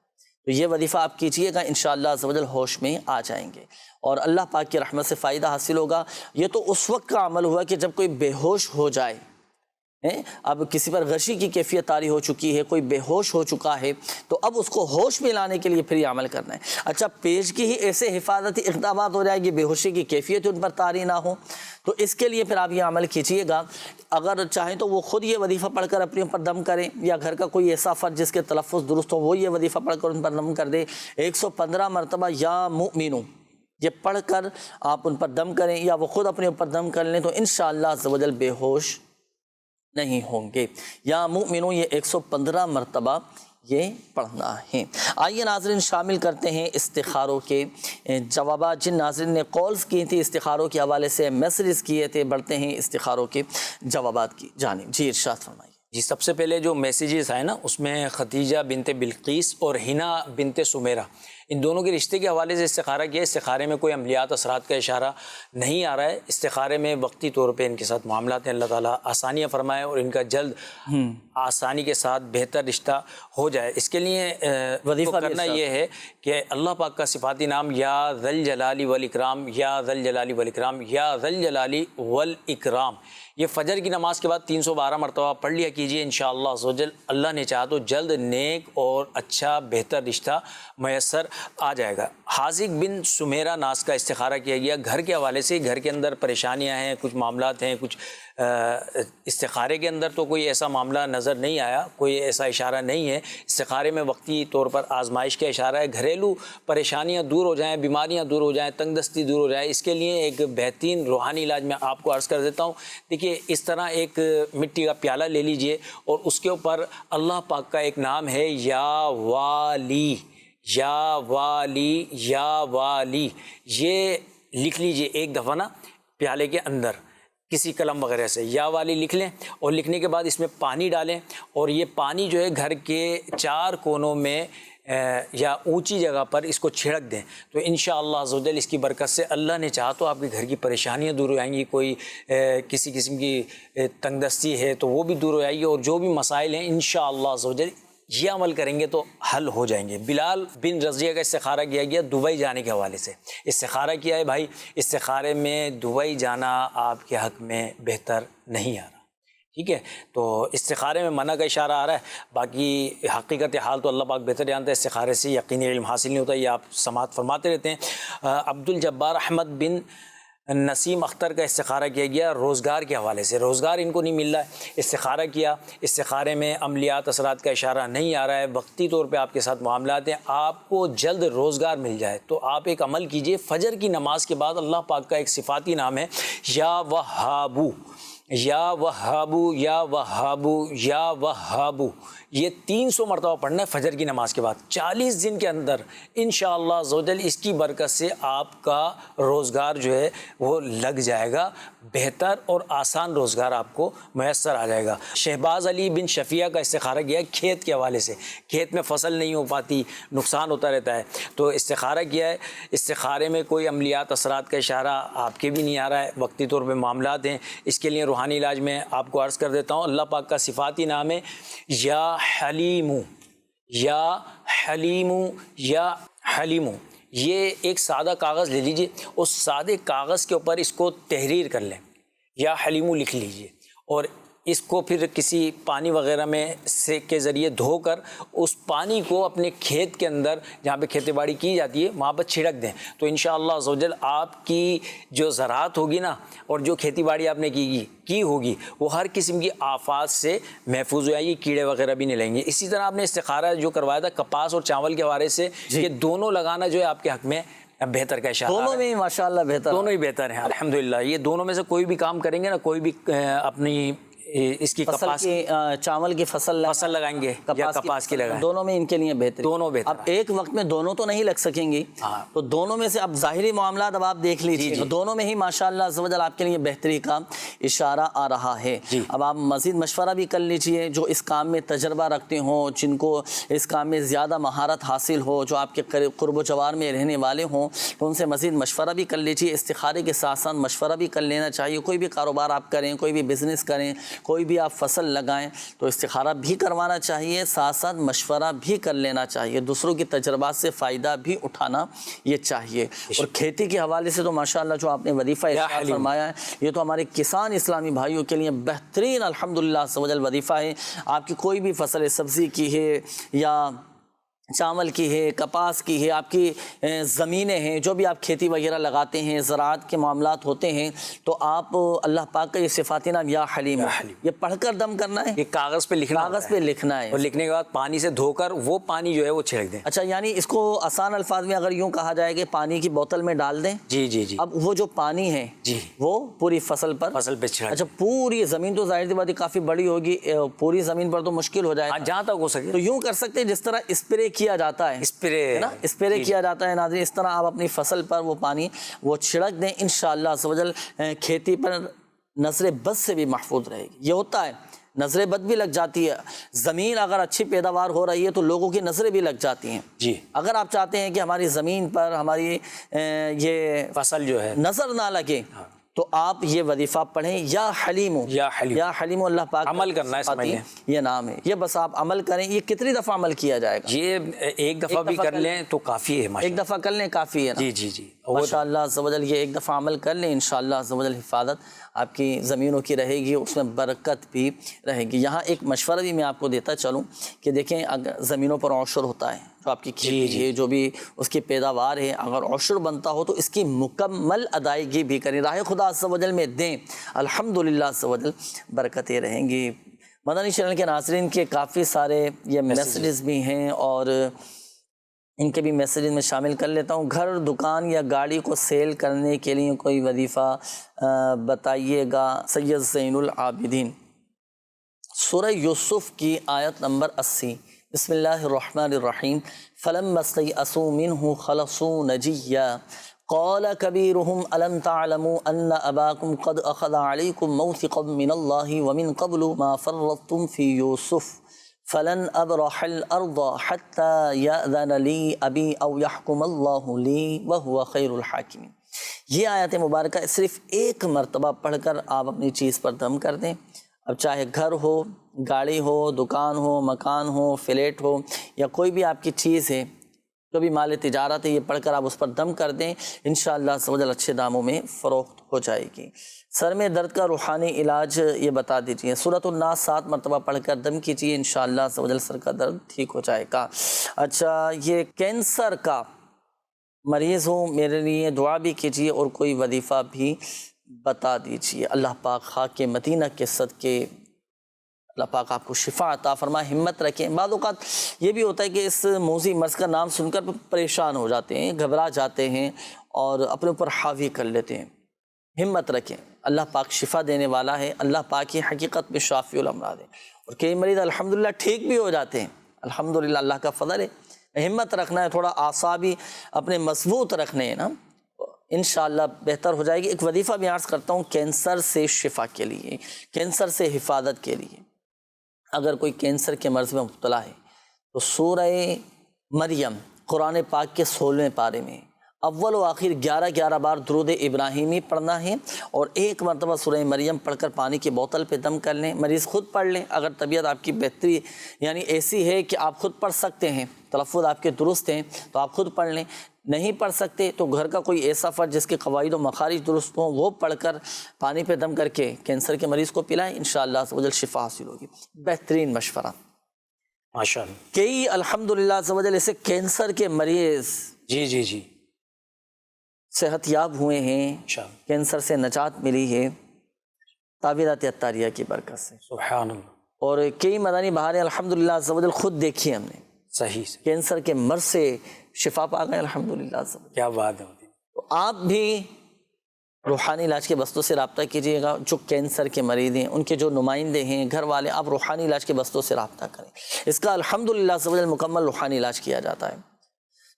تو یہ وظیفہ آپ کیجئے گا، انشاءاللہ ہوش میں آ جائیں گے اور اللہ پاک کی رحمت سے فائدہ حاصل ہوگا۔ یہ تو اس وقت کا عمل ہوا کہ جب کوئی بے ہوش ہو جائے، اب کسی پر غشی کی کیفیت طاری ہو چکی ہے، کوئی بے ہوش ہو چکا ہے، تو اب اس کو ہوش میں لانے کے لیے پھر یہ عمل کرنا ہے۔ اچھا، پیش کی ہی ایسے حفاظتی اقدامات ہو جائے گی بے ہوشی کی کیفیت ان پر طاری نہ ہو، تو اس کے لیے پھر آپ یہ عمل کیجیے گا۔ اگر چاہیں تو وہ خود یہ وظیفہ پڑھ کر اپنے اوپر دم کریں، یا گھر کا کوئی ایسا فرد جس کے تلفظ درست ہو وہ یہ وظیفہ پڑھ کر ان پر دم کر دے۔ 115 مرتبہ یا مؤمنون یہ پڑھ کر آپ ان پر دم کریں، یا وہ خود اپنے اوپر دم کر لیں، تو انشاءاللہ عز و جل بے ہوش نہیں ہوں گے۔ یا مؤمنون یہ 115 مرتبہ یہ پڑھنا ہے۔ آئیے ناظرین شامل کرتے ہیں استخاروں کے جوابات۔ جن ناظرین نے کالز کی تھی استخاروں کے حوالے سے، میسیجز کیے تھے، بڑھتے ہیں استخاروں کے جوابات کی جانب۔ جی ارشاد فرمائیے۔ جی، سب سے پہلے جو میسیجز آئے نا اس میں خدیجہ بنت بلقیس اور ہنا بنت سمیرہ، ان دونوں کے رشتے کے حوالے سے استخارہ کیا۔ استخارے میں کوئی عملیات اثرات کا اشارہ نہیں آ رہا ہے، استخارے میں وقتی طور پہ ان کے ساتھ معاملات ہیں، اللہ تعالیٰ آسانیاں فرمائے اور ان کا جلد آسانی کے ساتھ بہتر رشتہ ہو جائے۔ اس کے لیے وظیفہ کرنا یہ ہے کہ اللہ پاک کا صفاتی نام یا ذی الجلال والاکرام، یا ذی الجلال والاکرام، یا ذی الجلال والاکرام، یہ فجر کی نماز کے بعد 312 مرتبہ پڑھ لیا کیجئے۔ انشاءاللہ عز و جل اللہ نے چاہا تو جلد نیک اور اچھا بہتر رشتہ میسر آ جائے گا۔ حاذق بن سمیرہ ناس کا استخارہ کیا گیا گھر کے حوالے سے۔ گھر کے اندر پریشانیاں ہیں، کچھ معاملات ہیں، کچھ استخارے کے اندر تو کوئی ایسا معاملہ نظر نہیں آیا، کوئی ایسا اشارہ نہیں ہے۔ استخارے میں وقتی طور پر آزمائش کا اشارہ ہے۔ گھریلو پریشانیاں دور ہو جائیں، بیماریاں دور ہو جائیں، تنگ دستی دور ہو جائے، اس کے لیے ایک بہترین روحانی علاج میں آپ کو عرض کر دیتا ہوں۔ دیکھیے، اس طرح ایک مٹی کا پیالہ لے لیجئے اور اس کے اوپر اللہ پاک کا ایک نام ہے یا والی، یا والی، یا والی، یہ لکھ لیجئے ایک دفعہ نا پیالے کے اندر کسی قلم وغیرہ سے یا والی لکھ لیں، اور لکھنے کے بعد اس میں پانی ڈالیں، اور یہ پانی جو ہے گھر کے 4 کونوں میں یا اونچی جگہ پر اس کو چھڑک دیں، تو انشاءاللہ عز و جل اس کی برکت سے اللہ نے چاہا تو آپ کے گھر کی پریشانیاں دور ہو جائیں گی۔ کوئی کسی قسم کی تنگ دستی ہے تو وہ بھی دور ہو جائے گی، اور جو بھی مسائل ہیں انشاءاللہ عز و جل یہ عمل کریں گے تو حل ہو جائیں گے۔ بلال بن رضیہ کا استخارہ کیا گیا دبئی جانے کے حوالے سے۔ استخارہ کیا ہے بھائی، استخارے میں دبئی جانا آپ کے حق میں بہتر نہیں آ رہا، ٹھیک ہے؟ تو استخارے میں منع کا اشارہ آ رہا ہے، باقی حقیقت حال تو اللہ پاک بہتر جانتا ہے۔ استخارے سے یقینی علم حاصل نہیں ہوتا، یہ آپ سماعت فرماتے رہتے ہیں۔ عبد الجبار احمد بن نسیم اختر کا استخارہ کیا گیا روزگار کے حوالے سے۔ روزگار ان کو نہیں مل رہا ہے، استخارہ کیا، استخارے میں عملیات اثرات کا اشارہ نہیں آ رہا ہے، وقتی طور پہ آپ کے ساتھ معاملات ہیں، آپ کو جلد روزگار مل جائے تو آپ ایک عمل کیجئے۔ فجر کی نماز کے بعد اللہ پاک کا ایک صفاتی نام ہے یا وہابو، یا وہابو، یا وہابو، یا وہابو، یہ 300 مرتبہ پڑھنا ہے فجر کی نماز کے بعد 40 دن کے اندر۔ انشاءاللہ عز و جل اس کی برکت سے آپ کا روزگار جو ہے وہ لگ جائے گا، بہتر اور آسان روزگار آپ کو میسر آ جائے گا۔ شہباز علی بن شفیہ کا استخارہ کیا ہے کھیت کے حوالے سے۔ کھیت میں فصل نہیں ہو پاتی، نقصان ہوتا رہتا ہے، تو استخارہ کیا ہے۔ استخارے میں کوئی عملیات اثرات کا اشارہ آپ کے بھی نہیں آ رہا ہے، وقتی طور پہ معاملات ہیں، اس کے لیے روحانی علاج میں آپ کو عرض کر دیتا ہوں۔ اللہ پاک کا صفاتی نام ہے یا حلیمو، یا حلیمو، یا حلیمو۔ یہ ایک سادہ کاغذ لے لیجئے، اس سادے کاغذ کے اوپر اس کو تحریر کر لیں، یا حلیمو لکھ لیجئے، اور اس کو پھر کسی پانی وغیرہ میں سے کے ذریعے دھو کر اس پانی کو اپنے کھیت کے اندر جہاں پہ کھیتی باڑی کی جاتی ہے وہاں پر چھڑک دیں، تو انشاءاللہ عز و جل آپ کی جو زراعت ہوگی نا، اور جو کھیتی باڑی آپ نے کی ہوگی، وہ ہر قسم کی آفات سے محفوظ ہو جائے گی، کیڑے وغیرہ بھی نہیں لیں گے۔ اسی طرح آپ نے استخارہ جو کروایا تھا کپاس اور چاول کے حوالے سے، یہ دونوں لگانا جو ہے آپ کے حق میں بہتر کا اشارہ، دونوں میں ماشاءاللہ بہتر، دونوں ہی بہتر ہیں الحمدللہ۔ یہ دونوں میں سے کوئی بھی کام کریں گے نا، کوئی بھی اپنی اس کی کپاس کی چاول کی فصل لگائیں گے یا کپاس کی لگائیں، دونوں میں ان کے لیے بہتر، دونوں بہتر۔ اب ایک وقت میں دونوں تو نہیں لگ سکیں گی، تو دونوں میں سے اب ظاہری معاملات اب آپ دیکھ لیجیے، دونوں میں ہی ماشاءاللہ عز و جل آپ کے لیے بہتری کا اشارہ آ رہا ہے۔ اب آپ مزید مشورہ بھی کر لیجیے، جو اس کام میں تجربہ رکھتے ہوں، جن کو اس کام میں زیادہ مہارت حاصل ہو، جو آپ کے قرب و جوار میں رہنے والے ہوں، تو ان سے مزید مشورہ بھی کر لیجیے۔ استخارے کے ساتھ ساتھ مشورہ بھی کر لینا چاہیے۔ کوئی بھی کاروبار آپ کریں، کوئی بھی بزنس کریں، کوئی بھی آپ فصل لگائیں تو استخارہ بھی کروانا چاہیے، ساتھ ساتھ مشورہ بھی کر لینا چاہیے، دوسروں کی تجربات سے فائدہ بھی اٹھانا یہ چاہیے۔ اور کھیتی کے حوالے سے تو ماشاءاللہ جو آپ نے وظیفہ ارشاد فرمایا ہے یہ تو ہمارے کسان اسلامی بھائیوں کے لیے بہترین الحمدللہ عز و جل وظیفہ ہے۔ آپ کی کوئی بھی فصل سبزی کی ہے یا چاول کی ہے، کپاس کی ہے، آپ کی زمینیں ہیں، جو بھی آپ کھیتی وغیرہ لگاتے ہیں، زراعت کے معاملات ہوتے ہیں، تو آپ اللہ پاک کا یہ صفات نام یا حلیم یہ پڑھ کر دم کرنا ہے، یہ کاغذ پہ لکھنا ہے، اور لکھنے کے بعد پانی سے دھو کر وہ پانی جو ہے وہ چھڑک دیں۔ اچھا، یعنی اس کو آسان الفاظ میں اگر یوں کہا جائے کہ پانی کی بوتل میں ڈال دیں، جی جی جی، اب وہ جو پانی ہے وہ پوری فصل پر چھڑک۔ اچھا، پوری زمین تو ظاہر سی بات ہے کافی بڑی ہوگی، پوری زمین پر تو مشکل ہو جائے گا، جہاں تک ہو سکے تو یوں کر سکتے ہیں جس طرح اسپرے کیا جاتا ہے، اسپرے کیا جاتا ہے ناظرین، اس طرح آپ اپنی فصل پر وہ پانی وہ چھڑک دیں، انشاءاللہ عز و جل کھیتی پر نظر بد سے بھی محفوظ رہے گی۔ یہ ہوتا ہے، نظر بد بھی لگ جاتی ہے، زمین اگر اچھی پیداوار ہو رہی ہے تو لوگوں کی نظریں بھی لگ جاتی ہیں جی۔ اگر آپ چاہتے ہیں کہ ہماری زمین پر ہماری یہ فصل جو ہے نظر نہ لگے تو آپ یہ وظیفہ پڑھیں، یا حلیم اللہ پاک عمل کرنا ہے، سمجھ لیں یہ نام ہے، یہ بس آپ عمل کریں۔ یہ کتنی دفعہ عمل کیا جائے گا؟ یہ ایک دفعہ بھی کر لیں تو کافی ہے، ایک دفعہ کر لیں کافی ہے نا؟ جی جی جی، ماشاءاللہ عز و جل یہ ایک دفعہ عمل کر لیں، انشاءاللہ عز و جل حفاظت آپ کی زمینوں کی رہے گی، اس میں برکت بھی رہے گی۔ یہاں ایک مشورہ بھی میں آپ کو دیتا چلوں کہ دیکھیں اگر زمینوں پر عشر ہوتا ہے، جو آپ کی کھیتی ہے، جو بھی اس کی پیداوار ہے، اگر عشر بنتا ہو تو اس کی مکمل ادائیگی بھی کریں، راہ خدا عز و جل میں دیں، الحمدللہ عز و جل برکتیں رہیں گی۔ مدنی چینل کے ناظرین کے کافی سارے یہ میسیجز بھی ہیں اور ان کے بھی میسیجز میں شامل کر لیتا ہوں۔ گھر، دکان یا گاڑی کو سیل کرنے کے لیے کوئی وظیفہ بتائیے گا، سید زین العابدین۔ سورہ یوسف کی آیت نمبر 80، بسم اللہ الرحمن الرحیم، فَلَمَّا اسْتَيْأَسُوا مِنْهُ خَلَصُوا نَجِيًّا قَالَ كَبِيرُهُمْ أَلَمْ تَعْلَمُوا أَنَّ أَبَاكُمْ قَدْ أَخَذَ عَلَيْكُمْ مَوْثِقًا مِّنَ اللَّهِ وَمِنْ قَبْلُ مَا فَرَّطْتُمْ فِي يُوسُفَ فَلَنْ أَبْرَحَ الْأَرْضَ حَتَّى يَأْذَنَ لِي أَبِي أَوْ يَحْكُمَ اللَّهُ لِي وَهُوَ خَيْرُ الْحَاكِمِينَ۔ یہ آیت مبارکہ صرف ایک مرتبہ پڑھ کر آپ اپنی چیز پر دم کر دیں۔ اب چاہے گھر ہو، گاڑی ہو، دکان ہو، مکان ہو، فلیٹ ہو، یا کوئی بھی آپ کی چیز ہے، جو بھی مال تجارت ہے، یہ پڑھ کر آپ اس پر دم کر دیں، انشاءاللہ عز و جل اچھے داموں میں فروخت ہو جائے گی۔ سر میں درد کا روحانی علاج یہ بتا دیجئے۔ سورۃ الناس 7 مرتبہ پڑھ کر دم کیجئے، انشاءاللہ عز و جل سر کا درد ٹھیک ہو جائے گا۔ اچھا، یہ کینسر کا مریض ہوں، میرے لیے دعا بھی کیجئے اور کوئی وظیفہ بھی بتا دیجئے۔ اللہ پاک خاک مدینہ کے صدقے اللہ پاک آپ کو شفا عطا فرمائے، ہمت رکھیں۔ بعض اوقات یہ بھی ہوتا ہے کہ اس موذی مرض کا نام سن کر پریشان ہو جاتے ہیں، گھبرا جاتے ہیں اور اپنے اوپر حاوی کر لیتے ہیں۔ ہمت رکھیں، اللہ پاک شفا دینے والا ہے، اللہ پاک کی حقیقت میں شافی الامراض ہے، اور کئی مریض الحمدللہ ٹھیک بھی ہو جاتے ہیں، الحمدللہ اللہ کا فضل ہے۔ ہمت رکھنا ہے، تھوڑا اعصابی اپنے مضبوط رکھنے ہیں نا، انشاءاللہ بہتر ہو جائے گی۔ ایک وظیفہ بھی عرض کرتا ہوں کینسر سے شفا کے لیے، کینسر سے حفاظت کے لیے۔ اگر کوئی کینسر کے مرض میں مبتلا ہے تو سورہ مریم قرآن پاک کے 16ویں پارے میں اول و آخر 11 بار درود ابراہیمی پڑھنا ہے، اور ایک مرتبہ سورہ مریم پڑھ کر پانی کی بوتل پہ دم کر لیں۔ مریض خود پڑھ لیں، اگر طبیعت آپ کی بہتری یعنی ایسی ہے کہ آپ خود پڑھ سکتے ہیں، تلفظ آپ کے درست ہیں تو آپ خود پڑھ لیں، نہیں پڑھ سکتے تو گھر کا کوئی ایسا فرد جس کے قواعد و مخارج درست ہوں وہ پڑھ کر پانی پہ دم کر کے کینسر کے مریض کو پلائیں، انشاءاللہ عز و جل شفا حاصل ہوگی۔ بہترین مشورہ ماشاءاللہ۔ کئی الحمدللہ عز و جل ایسے کینسر کے مریض جی صحت یاب ہوئے ہیں، کینسر سے نجات ملی ہے تعویذات عطاریہ کی برکت سے، سبحان اللہ۔ اور کئی مدنی بہاریں الحمدللہ عز و جل خود دیکھی ہم نے، صحیح کینسر کے مرض سے شفا پا گئے الحمدللہ عز و جل۔ کیا بات ہے۔ تو آپ بھی روحانی علاج کے بستوں سے رابطہ کیجیے گا، جو کینسر کے مریض ہیں، ان کے جو نمائندے ہیں، گھر والے، آپ روحانی علاج کے بستوں سے رابطہ کریں، اس کا الحمدللہ عز و جل مکمل روحانی علاج کیا جاتا ہے۔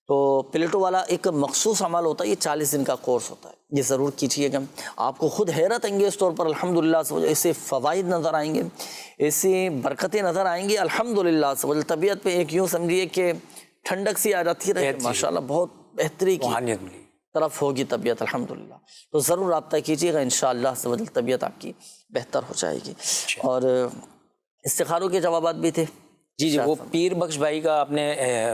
تو پلیٹو والا ایک مخصوص عمل ہوتا ہے، یہ 40 دن کا کورس ہوتا ہے، یہ ضرور کیجیے گا، آپ کو خود حیرت انگیز طور پر الحمدللہ عز و جل ایسے فوائد نظر آئیں گے، ایسی برکتیں نظر آئیں گی الحمدللہ عز و جل۔ طبیعت پہ ایک یوں سمجھیے کہ ٹھنڈک سی آ جاتی ہے، ماشاءاللہ بہت بہتری کی طرف ہوگی طبیعت الحمدللہ، تو ضرور رابطہ کیجیے گا، انشاءاللہ عز و جل طبیعت آپ کی بہتر ہو جائے گی۔ اور استخاروں کے جوابات بھی تھے۔ جی جی، وہ پیر بخش بھائی کا آپ نے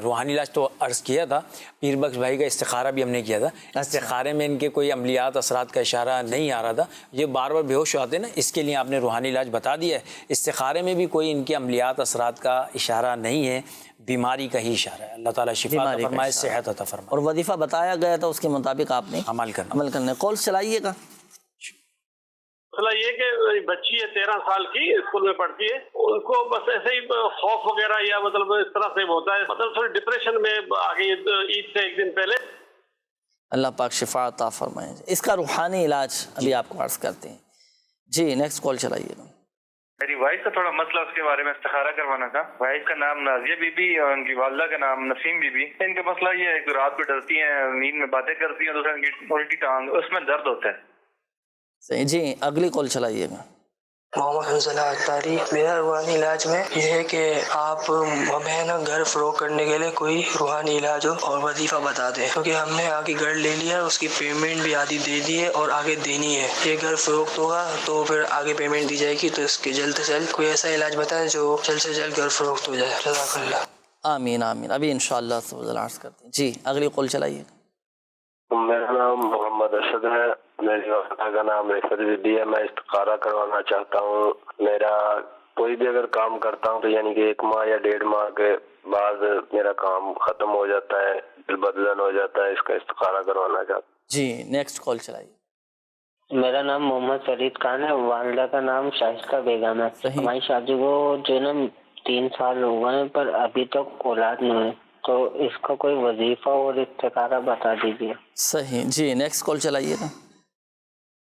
روحانی علاج تو عرض کیا تھا، پیر بخش بھائی کا استخارہ بھی ہم نے کیا تھا۔ استخارے میں ان کے کوئی عملیات اثرات کا اشارہ نہیں آ رہا تھا، یہ بار بار بے ہوش ہوتے ہیں نا، اس کے لیے آپ نے روحانی علاج بتا دیا ہے۔ استخارے میں بھی کوئی ان کے عملیات اثرات کا اشارہ نہیں ہے، بیماری کا ہی اشارہ ہے۔ اللہ تعالیٰ شفا عطا فرمائے، صحت عطا فرمائے۔ اور وظیفہ بتایا گیا تھا، اس کے مطابق آپ نے عمل کرنا۔ کال چلائیے گا۔ مسئلہ یہ کہ بچی ہے 13 سال کی، اسکول میں پڑھتی ہے، ان کو بس ایسے ہی خوف وغیرہ یا مطلب اس طرح سے ہوتا ہے، مطلب تھوڑی ڈپریشن میں آ گئی عید سے ایک دن پہلے۔ اللہ پاک شفا عطا فرمائے۔ اس کا روحانی علاج ابھی آپ کو عرض کرتے ہیں۔ جی نیکسٹ کال چلائیے گا۔ میری وائف کا تھوڑا مسئلہ اس کے بارے میں استخارہ کروانا تھا۔ وائف کا نام نازیہ بی بی اور ان کی والدہ کا نام نسیم بی بی۔ ان کا مسئلہ یہ ہے کہ رات کو ڈرتی ہیں، نیند میں باتیں کرتی ہیں، دوسرا ان کی الٹی ٹانگ، اس میں درد ہوتا ہے۔ صحیح جی، اگلی کال چلائیے گا۔ محمد حنزلہ اختاری۔ میرا روحانی علاج میں یہ ہے کہ آپ ہمیں نا گھر فروغ کرنے کے لیے کوئی روحانی علاج ہو اور وظیفہ بتا دیں، کیونکہ ہم نے آگے گھر لے لیا، اس کی پیمنٹ بھی آدھی دے دی ہے اور آگے دینی ہے۔ یہ گھر فروخت ہوگا تو پھر آگے پیمنٹ دی جائے گی، تو اس کے جلد سے جلد کوئی ایسا علاج بتائیں جو جلد سے جلد گھر فروخت ہو جائے۔ جزاک اللہ۔ آمین آمین۔ ابھی انشاءاللہ عرض کرتے ہیں۔ جی اگلی کال چلائیے گا۔ میرا نام محمد ارشد ہے، میری والدہ کا نام رفت بی بی ہے۔ میں استخارہ کروانا چاہتا ہوں۔ میرا کوئی بھی اگر کام کرتا ہوں تو یعنی کہ 1 ماہ یا 1.5 ماہ کے بعد میرا کام ختم ہو جاتا ہے، دل بدلن ہو جاتا ہے، اس کا استخارہ کروانا چاہتا ہوں۔ جی نیکسٹ کال چلائیے۔ میرا نام محمد فرید خان ہے، والدہ کا نام شائستہ بیگم ہے۔ ہماری شادی کو جو نا 3 سال ہو گئے ہیں، پر ابھی تک اولاد نہیں ہے، تو اس کا کوئی وظیفہ اور استخارہ بتا دیجیے۔ صحیح جی، نیکسٹ کال چلائیے گا۔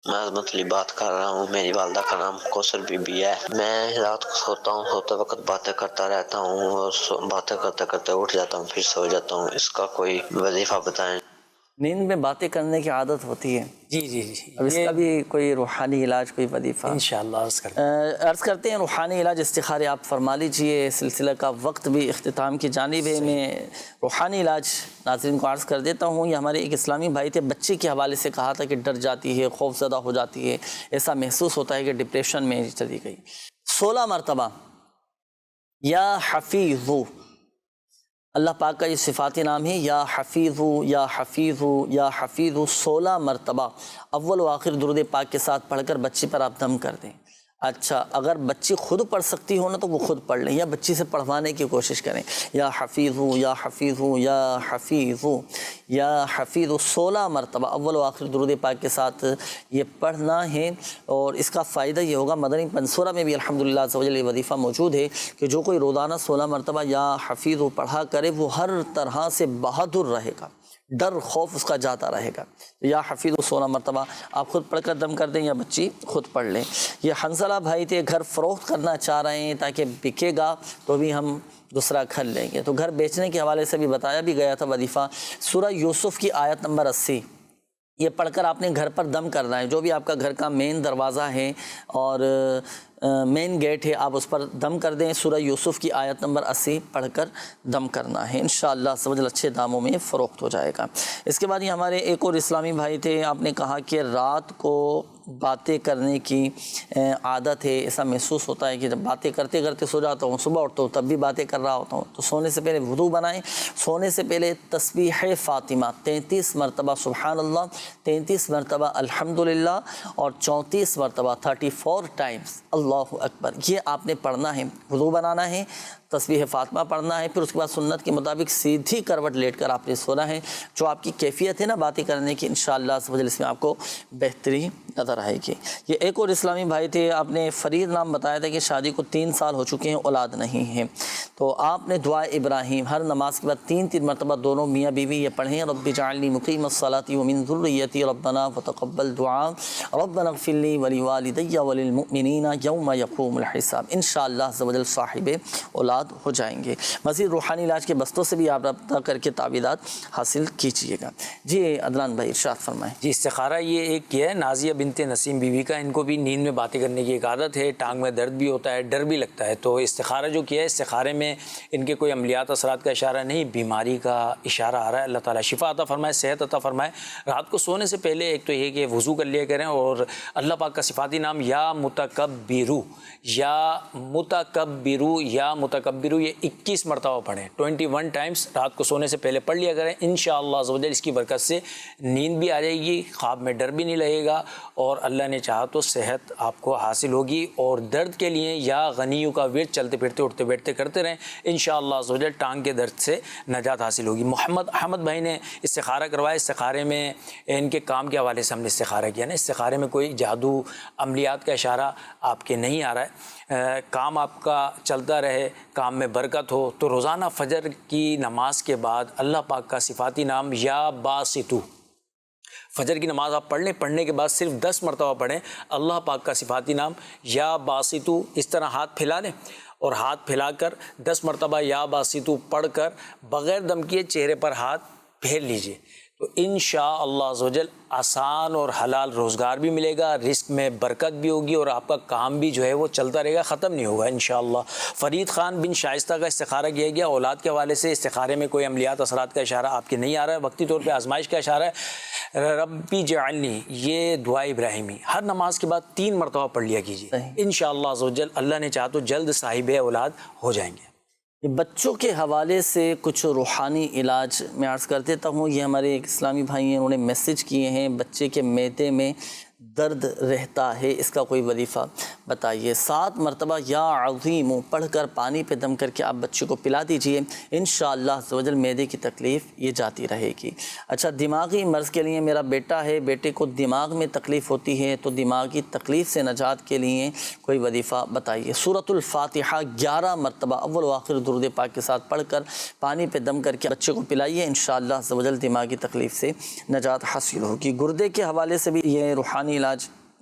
میں عظمت علی بات کر رہا ہوں۔ میری والدہ کا نام کوثر بی بی ہے۔ میں رات کو سوتا ہوں، سوتے وقت باتیں کرتا رہتا ہوں اور باتیں کرتے کرتے اٹھ جاتا ہوں، پھر سو جاتا ہوں۔ اس کا کوئی وظیفہ بتائیں۔ نیند میں باتیں کرنے کی عادت ہوتی ہے، جی جی جی، اب اس کا بھی کوئی روحانی علاج، کوئی وظیفہ انشاءاللہ عرض کرتے ہیں۔ روحانی علاج استخارے آپ فرما لیجئے، سلسلہ کا وقت بھی اختتام کی جانب ہے۔ میں روحانی علاج ناظرین کو عرض کر دیتا ہوں۔ یہ ہمارے ایک اسلامی بھائی تھے، بچے کے حوالے سے کہا تھا کہ ڈر جاتی ہے، خوف زدہ ہو جاتی ہے، ایسا محسوس ہوتا ہے کہ ڈپریشن میں چلی گئی۔ 16 مرتبہ یا حفیظو، اللہ پاک کا یہ صفاتی نام ہے، یا حفیظو یا حفیظو یا حفیظو، 16 مرتبہ اول و آخر درود پاک کے ساتھ پڑھ کر بچی پر آپ دم کر دیں۔ اچھا، اگر بچی خود پڑھ سکتی ہو نا تو وہ خود پڑھ لیں، یا بچی سے پڑھوانے کی کوشش کریں۔ یا حفیظو یا حفیظو یا حفیظو یا حفیظو، 16 مرتبہ اول و آخر درود پاک کے ساتھ یہ پڑھنا ہے۔ اور اس کا فائدہ یہ ہوگا، مدنی منصورہ میں بھی الحمدللہ عز و جل یہ وظیفہ موجود ہے کہ جو کوئی روزانہ 16 مرتبہ یا حفیظو پڑھا کرے وہ ہر طرح سے بہادر رہے گا، ڈر خوف اس کا جاتا رہے گا۔ یا حفیظ 16 مرتبہ آپ خود پڑھ کر دم کر دیں یا بچی خود پڑھ لیں۔ یہ حنزلہ بھائی تھے، گھر فروخت کرنا چاہ رہے ہیں تاکہ بکے گا تو بھی ہم دوسرا گھر لیں گے، تو گھر بیچنے کے حوالے سے بھی بتایا بھی گیا تھا وظیفہ۔ سورہ یوسف کی آیت نمبر 80 یہ پڑھ کر آپ نے گھر پر دم کرنا ہے۔ جو بھی آپ کا گھر کا مین دروازہ ہے اور مین گیٹ ہے، آپ اس پر دم کر دیں۔ سورہ یوسف کی آیت نمبر 80 پڑھ کر دم کرنا ہے، انشاءاللہ سمجھ اچھے داموں میں فروخت ہو جائے گا۔ اس کے بعد یہ ہمارے ایک اور اسلامی بھائی تھے، آپ نے کہا کہ رات کو باتیں کرنے کی عادت ہے، ایسا محسوس ہوتا ہے کہ جب باتیں کرتے کرتے سو جاتا ہوں، صبح اٹھتا ہوں تب بھی باتیں کر رہا ہوتا ہوں، تو سونے سے پہلے وضو بنائیں۔ سونے سے پہلے تسبیح فاطمہ 33 مرتبہ سبحان اللہ، 33 مرتبہ الحمدللہ اور 34 مرتبہ 34 ٹائمز اللہ اکبر، یہ آپ نے پڑھنا ہے۔ وضو بنانا ہے، تسبیح فاطمہ پڑھنا ہے، پھر اس کے بعد سنت کے مطابق سیدھی کروٹ لیٹ کر آپ نے سونا ہے۔ جو آپ کی کیفیت ہے نا باتیں کرنے کی، انشاءاللہ اس میں آپ کو بہتری نظر آئے گی۔ یہ ایک اور اسلامی بھائی تھے، آپ نے فرید نام بتایا تھا کہ شادی کو 3 سال ہو چکے ہیں، اولاد نہیں ہے، تو آپ نے دعا ابراہیم ہر نماز کے بعد 3 مرتبہ دونوں میاں بیوی یہ پڑھیں، رب اجعلنی مقیم الصلاۃ ومن ذریتی ربنا وتقبل دعاء ربنا اغفر لی ولوالدی وللمؤمنین یوم یقوم الحساب۔ انشاءاللہ صاحب اولاد مراد ہو جائیں گے۔ مزید روحانی علاج کے بستوں سے بھی آپ رابطہ کر کے تعویذات حاصل کیجیے گا۔ جی عدنان بھائی ارشاد فرمائیں۔ جی استخارہ یہ ایک کیا ہے نازیہ بنت نسیم بیوی کا، ان کو بھی نیند میں باتیں کرنے کی ایک عادت ہے، ٹانگ میں درد بھی ہوتا ہے، ڈر بھی لگتا ہے، تو استخارہ جو کیا ہے استخارے میں ان کے کوئی عملیات اثرات کا اشارہ نہیں، بیماری کا اشارہ آ رہا ہے۔ اللہ تعالیٰ شفا عطا فرمائے، صحت عطا فرمائے۔ رات کو سونے سے پہلے ایک تو یہ کہ وضو کر لیا کریں، اور اللہ پاک کا صفاتی نام یا متکبرو یا متکبرو یہ 21 مرتبہ پڑھیں، 21 ٹائمز رات کو سونے سے پہلے پڑھ لیا کریں۔ انشاءاللہ عز و جل اس کی برکت سے نیند بھی آ جائے گی، خواب میں ڈر بھی نہیں لگے گا، اور اللہ نے چاہا تو صحت آپ کو حاصل ہوگی۔ اور درد کے لیے یا غنیوں کا ورد چلتے پھرتے اٹھتے بیٹھتے کرتے رہیں، انشاءاللہ عز و جل ٹانگ کے درد سے نجات حاصل ہوگی۔ محمد احمد بھائی نے استخارہ کروایا، استخارے میں ان کے کام کے حوالے سے ہم نے استخارہ کیا نا، استخارے میں کوئی جادو عملیات کا اشارہ آپ کے نہیں آ رہا ہے، کام آپ کا چلتا رہے، کام میں برکت ہو، تو روزانہ فجر کی نماز کے بعد اللہ پاک کا صفاتی نام یا باسطو، فجر کی نماز آپ پڑھ لیں، پڑھنے کے بعد صرف 10 مرتبہ پڑھیں اللہ پاک کا صفاتی نام یا باسطو، اس طرح ہاتھ پھیلا لیں اور ہاتھ پھیلا کر 10 مرتبہ یا باسطو پڑھ کر بغیر دم کیے چہرے پر ہاتھ پھیر لیجئے، تو انشاءاللہ عز و جل آسان اور حلال روزگار بھی ملے گا، رزق میں برکت بھی ہوگی، اور آپ کا کام بھی جو ہے وہ چلتا رہے گا، ختم نہیں ہوگا انشاءاللہ۔ فرید خان بن شائستہ کا استخارہ کیا گیا، اولاد کے حوالے سے استخارے میں کوئی عملیات اثرات کا اشارہ آپ کے نہیں آ رہا ہے، وقتی طور پہ آزمائش کا اشارہ ہے۔ ربی جعلنی یہ دعا ابراہیمی ہر نماز کے بعد 3 مرتبہ پڑھ لیا کیجیے، انشاءاللہ عز و جل اللہ نے چاہا تو جلد صاحب اولاد ہو جائیں گے۔ بچوں کے حوالے سے کچھ روحانی علاج میں عرض کر دیتا ہوں۔ یہ ہمارے ایک اسلامی بھائی ہیں، انہوں نے میسج کیے ہیں بچے کے معدے میں درد رہتا ہے، اس کا کوئی وظیفہ بتائیے۔ 7 مرتبہ یا عظیم پڑھ کر پانی پہ دم کر کے آپ بچے کو پلا دیجئے، انشاءاللہ عز و جل معدے کی تکلیف یہ جاتی رہے گی۔ اچھا دماغی مرض کے لیے میرا بیٹا ہے، بیٹے کو دماغ میں تکلیف ہوتی ہے، تو دماغی تکلیف سے نجات کے لیے کوئی وظیفہ بتائیے۔ سورۃ الفاتحہ 11 مرتبہ اول و آخر درود پاک کے ساتھ پڑھ کر پانی پہ دم کر کے بچے کو پلائیے، انشاءاللہ عز و جل دماغی تکلیف سے نجات حاصل ہوگی۔ گردے کے حوالے سے بھی یہ روحانی علاج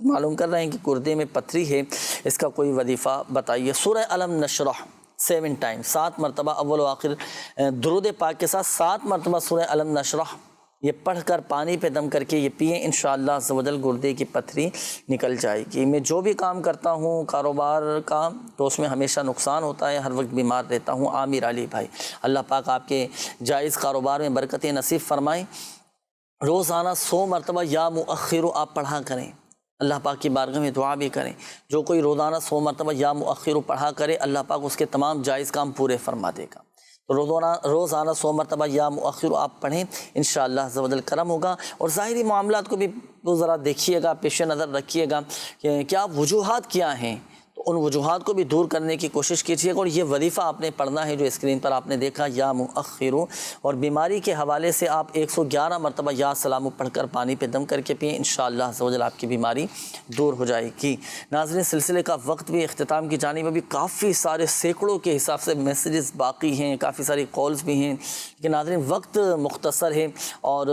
معلوم کر رہے ہیں کہ گردے میں پتھری ہے، اس کا کوئی وظیفہ بتائیے۔ سورہ الم نشرح 7 ٹائم 7 مرتبہ اول و آخر درود پاک کے ساتھ 7 مرتبہ سورہ الم نشرح یہ پڑھ کر پانی پہ دم کر کے یہ پئیں، انشاءاللہ عز و جل گردے کی پتھری نکل جائے گی۔ میں جو بھی کام کرتا ہوں کاروبار کا، تو اس میں ہمیشہ نقصان ہوتا ہے، ہر وقت بیمار رہتا ہوں۔ عامر علی بھائی، اللہ پاک آپ کے جائز کاروبار میں برکت نصیب فرمائیں۔ روزانہ 100 مرتبہ یا مؤخر آپ پڑھا کریں، اللہ پاک کی بارگاہ میں دعا بھی کریں۔ جو کوئی روزانہ 100 مرتبہ یا مؤخر پڑھا کرے، اللہ پاک اس کے تمام جائز کام پورے فرما دے گا۔ تو روزانہ 100 مرتبہ یا مؤخر آپ پڑھیں، انشاءاللہ عز و جل کرم ہوگا۔ اور ظاہری معاملات کو بھی ذرا دیکھیے گا، پیش نظر رکھیے گا کہ کیا وجوہات کیا ہیں، تو ان وجوہات کو بھی دور کرنے کی کوشش کیجیے گا۔ اور یہ وظیفہ آپ نے پڑھنا ہے جو اسکرین پر آپ نے دیکھا، یا مؤخر۔ اور بیماری کے حوالے سے آپ 111 مرتبہ یا سلام پڑھ کر پانی پہ دم کر کے پئیں، انشاءاللہ عز و جل آپ کی بیماری دور ہو جائے گی۔ ناظرین سلسلے کا وقت بھی اختتام کی جانب، ابھی کافی سارے سینکڑوں کے حساب سے میسیجز باقی ہیں، کافی ساری کالز بھی ہیں، لیکن ناظرین وقت مختصر ہے اور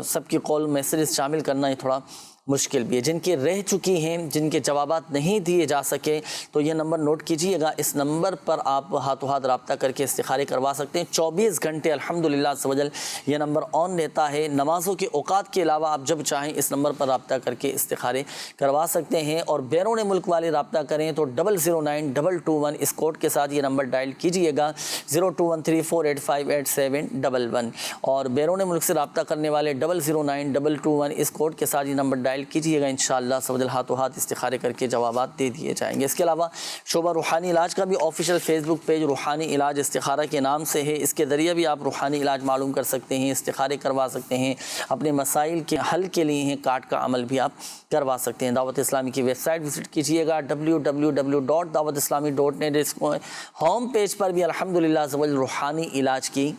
سب کی کال میسیجز شامل کرنا ہی تھوڑا مشکل بھی ہے۔ جن کی رہ چکی ہیں، جن کے جوابات نہیں دیے جا سکے، تو یہ نمبر نوٹ کیجیے گا، اس نمبر پر آپ ہاتھوں ہاتھ رابطہ کر کے استخارے کروا سکتے ہیں۔ 24 گھنٹے الحمدللہ عز و جل یہ نمبر آن رہتا ہے، نمازوں کے اوقات کے علاوہ آپ جب چاہیں اس نمبر پر رابطہ کر کے استخارے کروا سکتے ہیں۔ اور بیرون ملک والے رابطہ کریں تو 0092221 اس کوڈ کے ساتھ یہ نمبر ڈائل کیجیے گا، 021348588711۔ اور بیرون ملک سے رابطہ کرنے والے 0092221 اس کوڈ کے ساتھ یہ نمبر ڈائل کیجیے گا، انشاءاللہ سب ہاتھوں ہاتھ استخارے کر کے جوابات دے دیے جائیں گے۔ اس کے علاوہ شعبہ روحانی علاج کا بھی آفیشیل فیس بک پیج روحانی علاج استخارہ کے نام سے ہے، اس کے ذریعے بھی آپ روحانی علاج معلوم کر سکتے ہیں، استخارے کروا سکتے ہیں، اپنے مسائل کے حل کے لیے ہیں کارڈ کا عمل بھی آپ کروا سکتے ہیں۔ دعوت اسلامی کی ویب سائٹ وزٹ کیجیے گا www.dawatislami.net، اس کو ہوم پیج پر بھی الحمدللہ روحانی علاج کی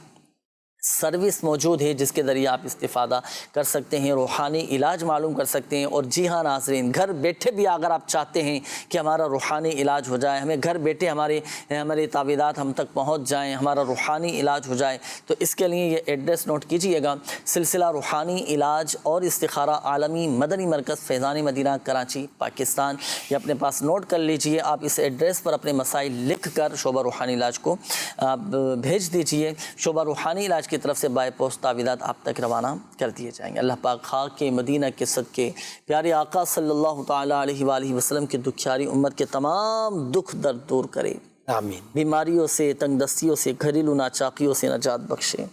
سروس موجود ہے جس کے ذریعے آپ استفادہ کر سکتے ہیں، روحانی علاج معلوم کر سکتے ہیں۔ اور جی ہاں ناظرین، گھر بیٹھے بھی اگر آپ چاہتے ہیں کہ ہمارا روحانی علاج ہو جائے، ہمیں گھر بیٹھے ہمارے تعویذات ہم تک پہنچ جائیں، ہمارا روحانی علاج ہو جائے، تو اس کے لیے یہ ایڈریس نوٹ کیجئے گا، سلسلہ روحانی علاج اور استخارہ عالمی مدنی مرکز فیضان مدینہ کراچی پاکستان۔ یہ اپنے پاس نوٹ کر لیجئے، آپ اس ایڈریس پر اپنے مسائل لکھ کر شعبہ روحانی علاج کو آپ بھیج دیجئے، شعبہ روحانی علاج کی طرف سے بائی پوسٹ تعویذات آپ تک روانہ کر دیے جائیں گے۔ اللہ پاک خاک کے مدینہ کے صدقے پیارے آقا صلی اللہ تعالیٰ علیہ وآلہ وسلم کی دکھیاری امت کے تمام دکھ درد دور کرے، آمین۔ بیماریوں سے، تنگ دستیوں سے، گھریلو ناچاقیوں سے نجات بخشے۔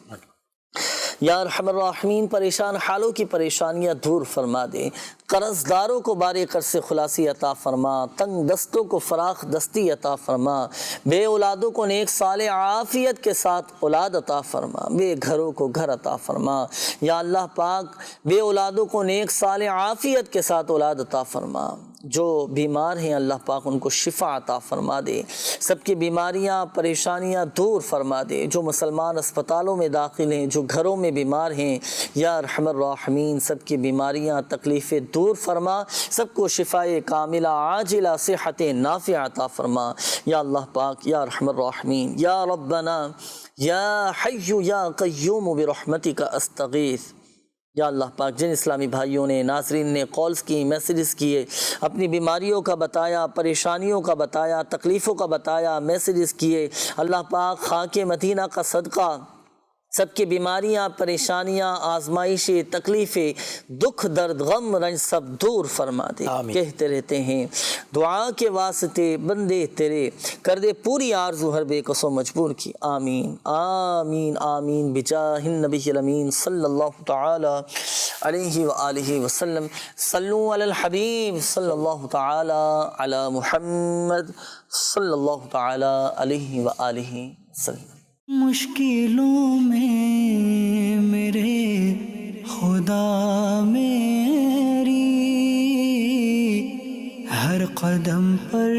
یا ارحم الراحمین، پریشان حالوں کی پریشانیاں دور فرما دے، قرض داروں کو بارے قرض سے خلاصی عطا فرما، تنگ دستوں کو فراخ دستی عطا فرما، بے اولادوں کو نیک صالح عافیت کے ساتھ اولاد عطا فرما، بے گھروں کو گھر عطا فرما۔ یا اللہ پاک، بے اولادوں کو نیک صالح عافیت کے ساتھ اولاد عطا فرما۔ جو بیمار ہیں اللہ پاک ان کو شفا عطا فرما دے، سب کی بیماریاں پریشانیاں دور فرما دے۔ جو مسلمان اسپتالوں میں داخل ہیں، جو گھروں میں بیمار ہیں، یا ارحم الراحمین سب کی بیماریاں تکلیفیں دور فرما، سب کو شفائے کاملہ عاجلہ صحت نافعہ عطا فرما۔ یا اللہ پاک، یا ارحم الراحمین، یا ربنا یا حی یا قیوم برحمتک استغیث۔ یا اللہ پاک، جن اسلامی بھائیوں نے، ناظرین نے کالز کی، میسیجز کیے، اپنی بیماریوں کا بتایا، پریشانیوں کا بتایا، تکلیفوں کا بتایا، میسیجز کیے، اللہ پاک خاک مدینہ کا صدقہ سب کی بیماریاں، پریشانیاں، آزمائشیں، تکلیفیں، دکھ درد، غم رنج سب دور فرما دے۔ کہتے رہتے ہیں دعا کے واسطے بندے تیرے، کر دے پوری آرزو ہر بے کسو مجبور کی۔ آمین آمین آمین بجاہ النبی الامین صلی اللہ تعالی علیہ وآلہ وسلم۔ صلو علی الحبیب صلی اللہ تعالی علی محمد صلی اللہ تعالی علیہ وآلہ وسلم۔ مشکلوں میں میرے خدا میری، ہر قدم پر